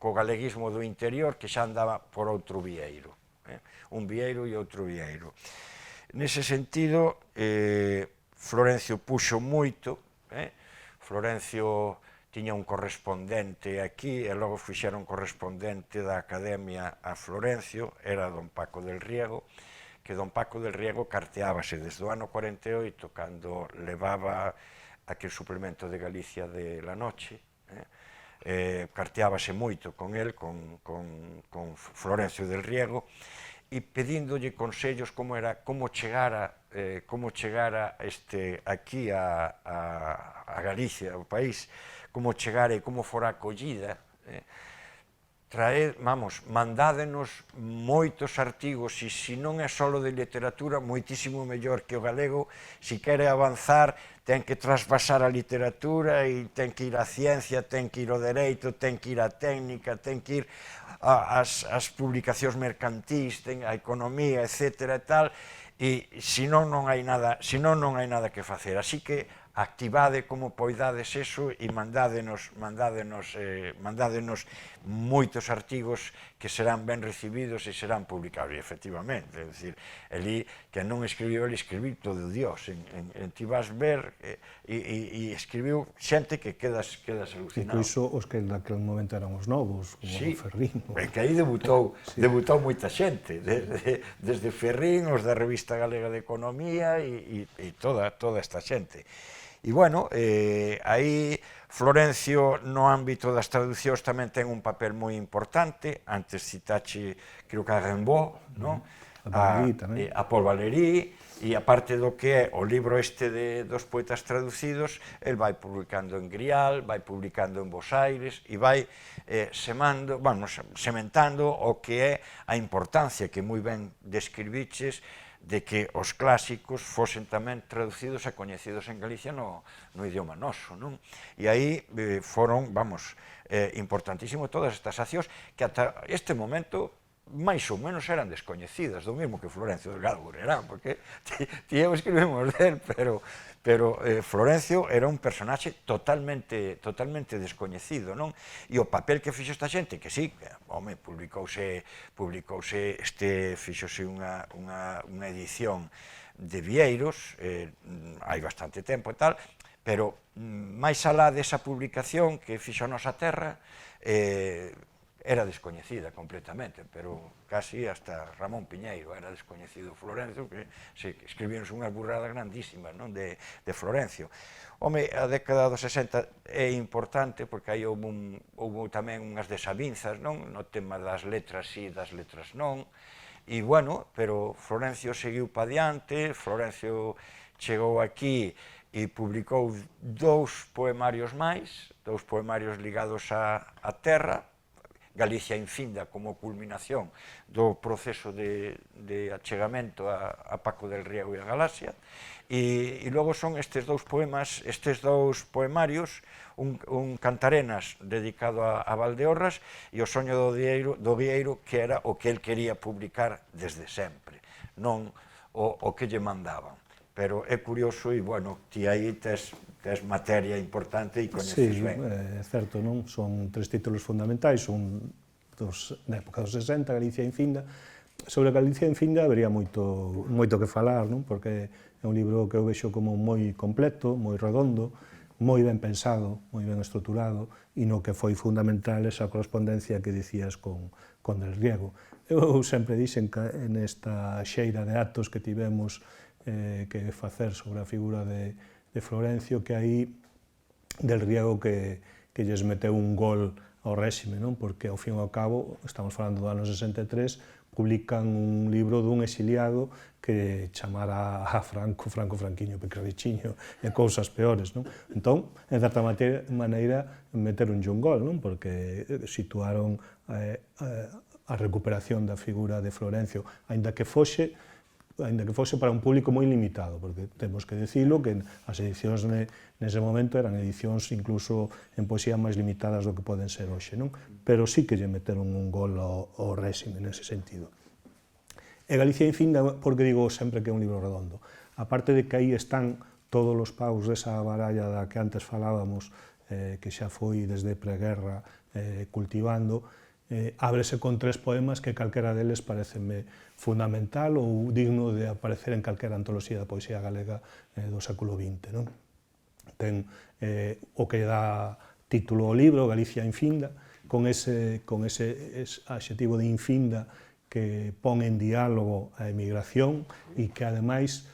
galeguismo do interior que xa andaba por outro vieiro, un vieiro e outro vieiro. Nese sentido, Florencio puxo moito, Florencio tiña un correspondente aquí e logo fixeron correspondente da Academia a Florencio, era don Paco del Riego, que don Paco del Riego carteábase desde o ano 48, cando levaba aquel suplemento de Galicia de La Noche, carteábase moito con el, con Florencio del Riego, e pedíndolle consellos como chegara aquí a Galicia, o país, como chegara e como fora acollida, mandádenos moitos artigos, e se non é só de literatura, moitísimo mellor que o galego, se quere avanzar, ten que trasvasar a literatura e ten que ir á ciencia, ten que ir ao dereito, ten que ir á técnica, ten que ir ás publicacións mercantís, a economía, etc. e tal, e senón non hai nada que facer. Así que activade como poidades eso e mandádenos moitos artigos que serán ben recibidos e serán publicados, e efectivamente, é dicir, ali, que non escribiu, ele escribiu todo Dios, ti vas ver, e escribiu xente que quedas alucinado. Incluso os que naquele momento eran os novos, como Sí, Ferrín. que aí debutou moita xente, desde Ferrín, os da Revista Galega de Economía e toda esta xente. E, bueno, aí Florencio, no ámbito das traducións, tamén ten un papel moi importante. Antes citache, creo que a Rimbaud, a Paul Valéry, e aparte do que é o libro este dos poetas traducidos, el vai publicando en Grial, vai publicando en Bos Aires, e vai sementando o que é a importancia que moi ben describiches de que os clásicos fosen tamén traducidos e coñecidos en Galicia no idioma noso, non? E aí foron, importantísimo todas estas accións que ata este momento máis ou menos eran descoñecidas, do mesmo que Florencio Delgado Gurriarán, porque ti eu escribimos del, pero Florencio era un personaxe totalmente descoñecido, non? E o papel que fixo esta xente, que sí, home, publicouse, fixose unha edición de Vieiros, hai bastante tempo e tal, pero máis alá desa publicación que fixo a Nosa Terra, era descoñecida completamente, pero casi hasta Ramón Piñeiro era descoñecido Florencio, que escribíronse unhas burradas grandísimas de Florencio. Home, a década dos 60 é importante, porque aí houve tamén unhas desavinzas, non? No tema das letras sí, das letras non, e, bueno, pero Florencio seguiu pa diante, Florencio chegou aquí e publicou dous poemarios máis, dous poemarios ligados á terra, Galicia infinda como culminación do proceso de achegamento a Paco del Riego e a Galaxia, e logo son estes dous poemarios, un Cantarenas dedicado a Valdeorras e o Soño do Guieiro, que era o que el quería publicar desde sempre, non o que lle mandaban. Pero é curioso e, bueno, ti aí tes materia importante e coñeces ben. Sí, é certo, non? Son tres títulos fundamentais, son da época dos 60, Galicia infinda. Sobre Galicia infinda habería moito que falar, non? Porque é un libro que eu vexo como moi completo, moi redondo, moi ben pensado, moi ben estruturado, e no que foi fundamental esa correspondencia que dicías con Del Riego. Eu sempre dixen que nesta xeira de actos que tivemos que facer sobre a figura de Florencio, que aí Del Riego que lles meteu un gol ao réxime, non? Porque ao fin e ao cabo, estamos falando do ano 63, publican un libro dun exiliado que chamara a Franquiño, Pecrarichiño e cousas peores, non? Entón, en certa maneira, meteronlle un gol, non? Porque situaron a recuperación da figura de Florencio, aínda que fose para un público moi limitado, porque temos que dicilo que as edicións nese momento eran edicións incluso en poesía máis limitadas do que poden ser hoxe, non? Pero sí que lle meteron un gol ao réxime nese sentido. E Galicia infinda, porque digo sempre que é un libro redondo, aparte de que aí están todos os paus desa baralla da que antes falábamos, que xa foi desde preguerra cultivando, ábrese con tres poemas que calquera deles pareceme fundamental ou digno de aparecer en calquera antoloxía da poesía galega do século XX. Non? Ten o que dá título ao libro, Galicia infinda, con ese adxetivo de infinda que pon en diálogo a emigración e que, ademais,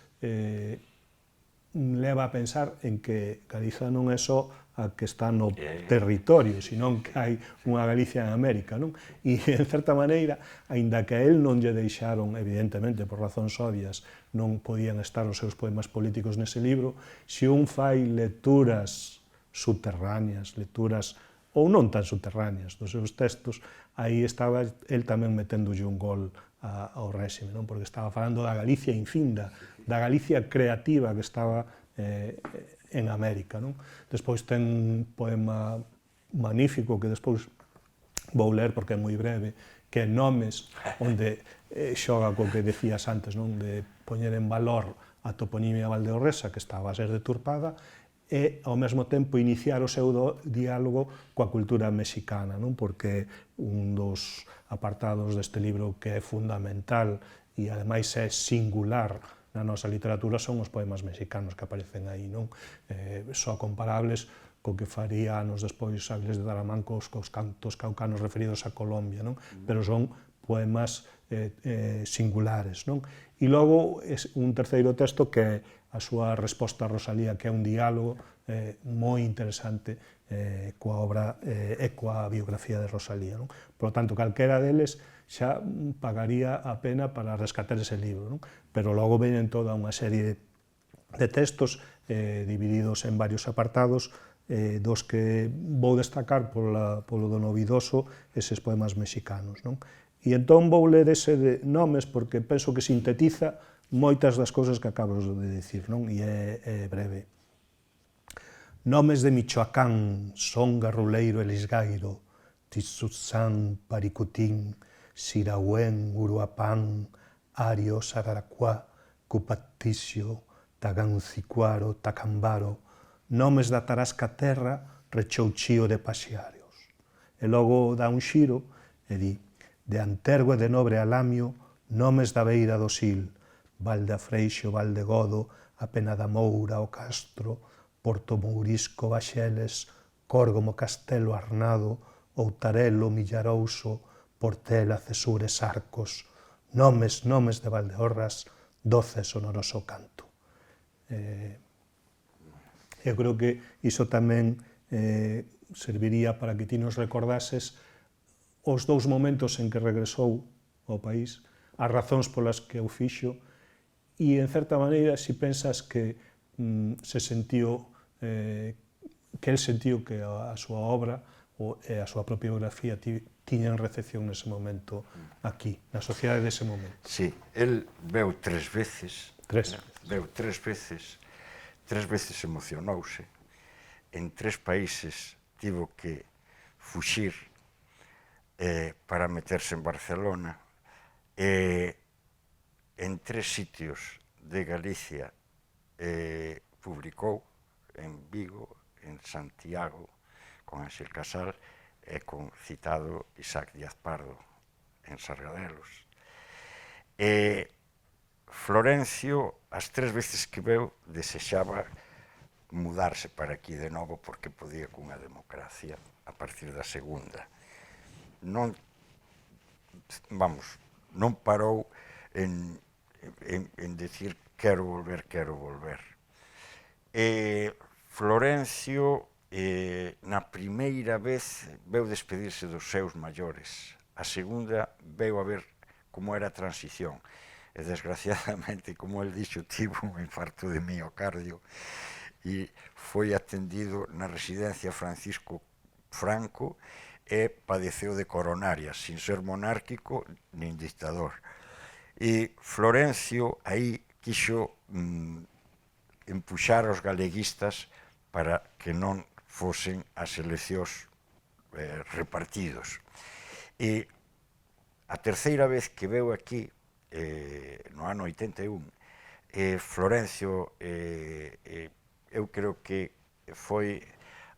leva a pensar en que Galiza non é só a que está no territorio, senón que hai unha Galicia en América, non? E, en certa maneira, aínda que a él non lle deixaron, evidentemente, por razóns obvias, non podían estar os seus poemas políticos nese libro, se un fai lecturas subterráneas, lecturas ou non tan subterráneas dos seus textos, aí estaba él tamén meténdolle un gol ao réxime, non? Porque estaba falando da Galicia infinda, da Galicia creativa que estaba en América, non? Despois ten un poema magnífico que despois vou ler porque é moi breve, que é Nomes, onde xoga co que decías antes, non? De poñer en valor a toponimia valdeorresa que estaba a ser deturpada e, ao mesmo tempo, iniciar o seu diálogo coa cultura mexicana, non? Porque un dos apartados deste libro que é fundamental e, ademais, é singular na nosa literatura son os poemas mexicanos que aparecen aí, non? Só comparables co que faría anos despois Avilés de Talamanca cos cantos caucanos referidos a Colombia, non? Pero son poemas singulares, non? E logo un terceiro texto que é a súa resposta a Rosalía, que é un diálogo moi interesante coa obra e coa biografía de Rosalía, non? Por lo tanto, calquera deles xa pagaría a pena para rescatar ese libro, non? Pero logo veñen toda unha serie de textos divididos en varios apartados, dos que vou destacar polo do Novidoso eses poemas mexicanos, non? E entón vou ler ese de Nomes porque penso que sintetiza moitas das cousas que acabo de dicir, non? E é breve. Nomes de Michoacán, son Garruleiro e Lisgairo, Tizuzán, Paricutín, Sirahuén, Uruapán, Ario, Sagaracuá, Cupaticio, Tagancicuaro, Tacambaro, nomes da Tarasca Terra, Rechouchío de Paxiarios. E logo dá un xiro e di: de Antergo e de Nobre Alamio, nomes da beira do Sil, Valde Freixo, Valde Godo, a Pena da Moura, o Castro, Porto Mourisco, Baxeles, Córgomo, Castelo, Arnado, Outarelo, Millarouso, Portela, Cesures, Arcos, nomes de Valdeorras, doce sonoroso canto. Eu creo que iso tamén serviría para que ti nos recordases os dous momentos en que regresou ao país, as razóns polas que o fixo, e, en certa maneira, si pensas que se sentiu, que el sentiu que a súa obra e a súa propia biografía tiñan recepción nese momento aquí, na sociedade dese momento. Sí, el veu tres veces, Tres veces emocionouse, en tres países tivo que fuxir para meterse en Barcelona, en tres sitios de Galicia publicou, en Vigo, en Santiago, con Ángel Casal, e con citado Isaac Díaz Pardo, en Sargadelos. Florencio, as tres veces que veu, desexaba mudarse para aquí de novo porque podía cunha democracia a partir da segunda. Non parou en decir quero volver. Florencio, na primeira vez, veu despedirse dos seus maiores. A segunda, veu a ver como era a transición. E, desgraciadamente, como el dixo, tivo un infarto de miocardio e foi atendido na residencia Francisco Franco e padeceu de coronarias, sin ser monárquico nin dictador. E Florencio aí quixo empuxar os galeguistas para que non fosen as eleccións repartidos. E a terceira vez que veu aquí, no ano 81, Florencio, eu creo que foi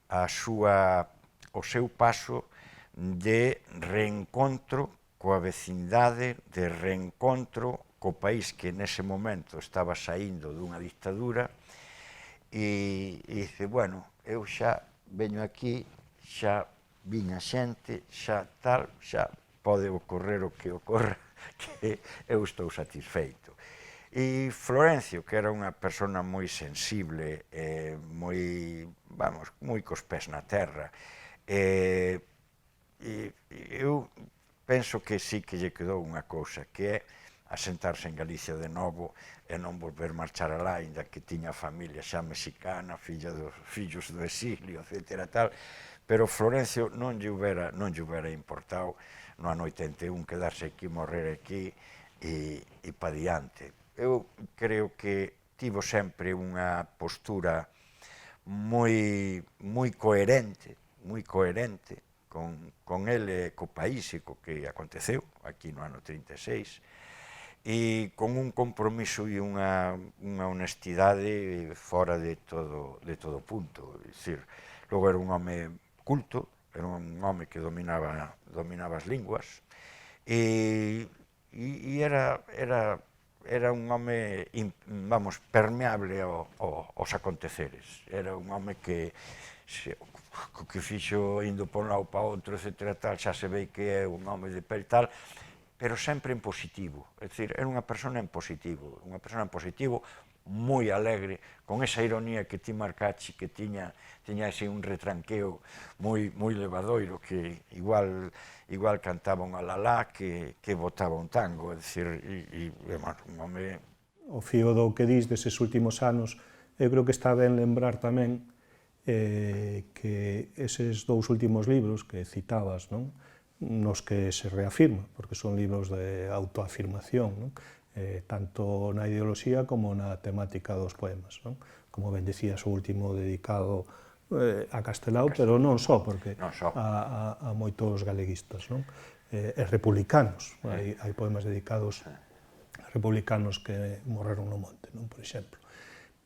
o seu paso de reencontro coa vecindade, de reencontro co país que nese momento estaba saindo dunha dictadura, e dice, bueno, eu xa veño aquí, xa viña xente, xa tal, xa pode ocorrer o que ocorra, que eu estou satisfeito. E Florencio, que era unha persona moi sensible, moi cos pés na terra, eu penso que sí que lle quedou unha cousa, que é asentarse en Galicia de novo e non volver marchar alá, ainda que tiña familia xa mexicana, fillos do exilio, etcétera, tal, pero Florencio non lle houbera importado no ano 81 quedarse aquí, morrer aquí e pa diante. Eu creo que tivo sempre unha postura moi coherente con ele, co país e co que aconteceu aquí no ano 36, e con un compromiso e unha honestidade fora de todo punto. É dicir, logo era un home culto, era un home que dominaba as linguas, e era un home, vamos, permeable aos aconteceres. Era un home que fixo indo por un lado para outro, etc. Xa se ve que é un home de pel tal, pero sempre en positivo. É dicir, era unha persona en positivo, moi alegre, con esa ironía que ti marcache, que tiña así un retranqueo moi levadoiro, que igual cantaba un alalá que botaba un tango. É dicir, un home... O fío do que dis deses últimos anos, eu creo que está ben lembrar tamén que eses dous últimos libros que citabas, non? Nos que se reafirma, porque son libros de autoafirmación, non? Tanto na ideoloxía como na temática dos poemas, non? Como ben decías, o último dedicado a Castelao, pero non só, porque a moitos galeguistas, non? E republicanos, hai poemas dedicados a republicanos que morreron no monte, non? Por exemplo.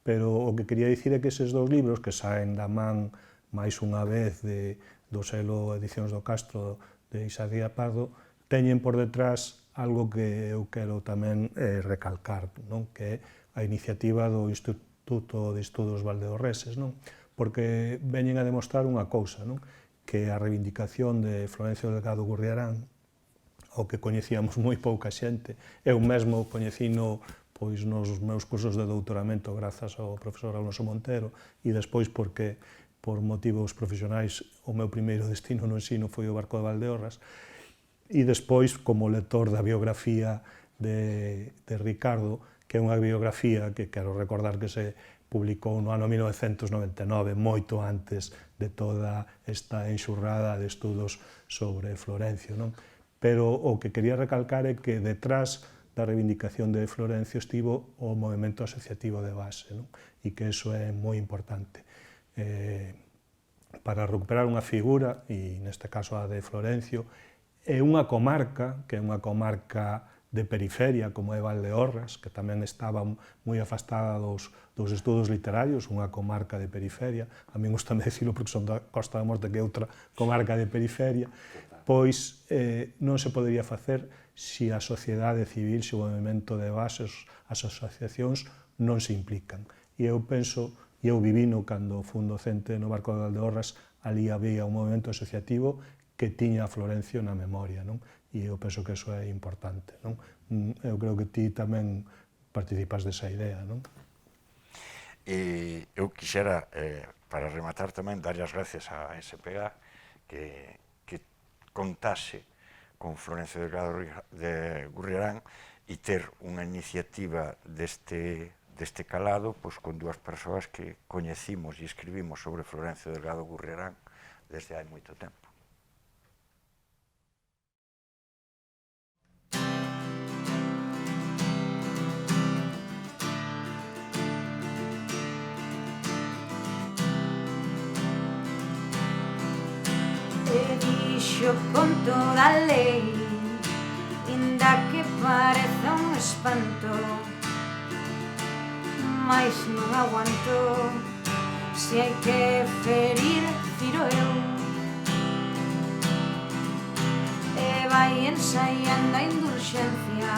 Pero o que quería dicir é que eses dous libros que saen da man máis unha vez do selo Edicións do Castro de Isaía Pardo, teñen por detrás algo que eu quero tamén recalcar, non? Que é a iniciativa do Instituto de Estudos Valdeorreses, non? Porque veñen a demostrar unha cousa, non? Que a reivindicación de Florencio Delgado Gurriarán, o que coñecíamos moi pouca xente, eu mesmo coñecino pois nos meus cursos de doutoramento grazas ao profesor Alonso Montero, e despois porque por motivos profesionais o meu primeiro destino no ensino foi o Barco de Valdeorras, e despois como lector da biografía de Ricardo, que é unha biografía que quero recordar que se publicou no ano 1999, moito antes de toda esta enxurrada de estudos sobre Florencio, non? Pero o que quería recalcar é que detrás da reivindicación de Florencio estivo o movimento asociativo de base, non? E que iso é moi importante. Para recuperar unha figura, e neste caso a de Florencio, é unha comarca, que é unha comarca de periferia, como é Valdeorras, que tamén estaba moi afastada dos estudos literarios, unha comarca de periferia, a min gustame dicilo porque son da Costa da Morte, que é outra comarca de periferia, pois non se podería facer se a sociedade civil, se o movimento de bases, as asociacións non se implican. E eu penso, e eu vivino cando fun docente no Barco de Valdeorras, ali había un movimento asociativo que tiña a Florencio na memoria, non? E eu penso que iso é importante, non? Eu creo que ti tamén participas desa idea, non? E eu quixera, para rematar tamén, darlle as gracias a SPG que contase con Florencio Delgado de Gurriarán e ter unha iniciativa deste calado con dúas persoas que coñecimos e escribimos sobre Florencio Delgado Gurriarán desde hai moito tempo. E dixo con toda a lei, inda que pareza un espanto, mais non aguanto, se hai que ferir, firo eu. E vai ensaiando a indulgencia,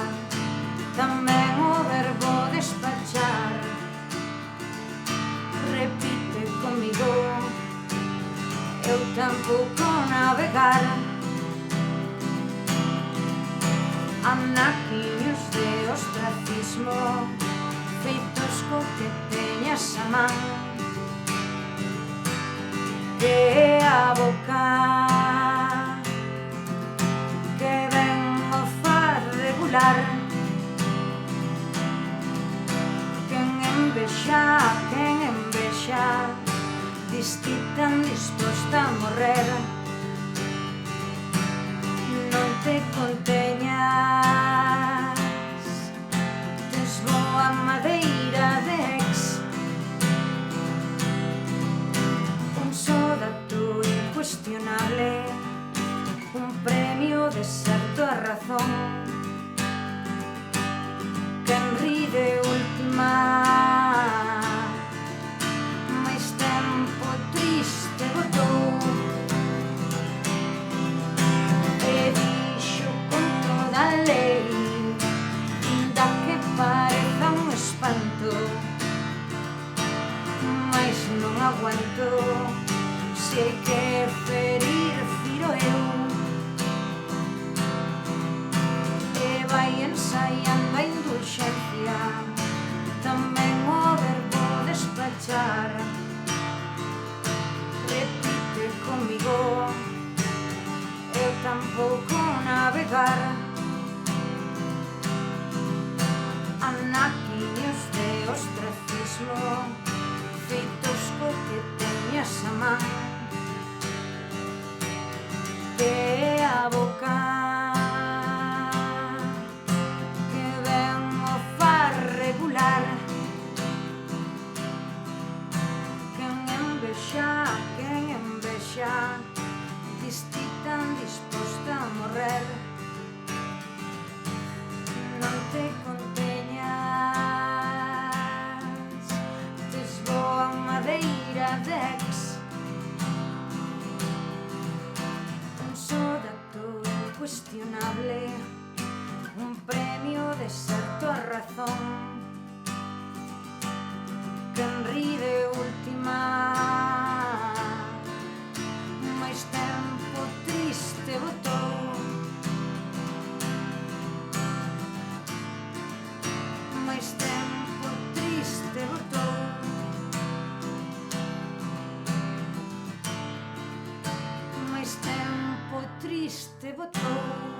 tamén o verbo despachar. Repite comigo, eu tampouco navegar. Anaquiños de ostracismo, feitos co que teñas a man. E a boca que ven o far regular. Quen envexa, diste tan disposta a morrer. Non te conteñas, tes boa madeira de ex. Un só dato incuestionable, un premio de certo a razón. tampouco navegar. Anaquiños de ostracismo feitos co que teñas a man, que é a boca que ven o far regular. Quen envexa diste tan disposta a morrer. Non te conteñas, tes boa madeira de ex. Un só dato cuestionable, un premio deserto a razón. Quen ri de última, máis tempo triste botou. Máis tempo triste botou. Máis tempo triste botou.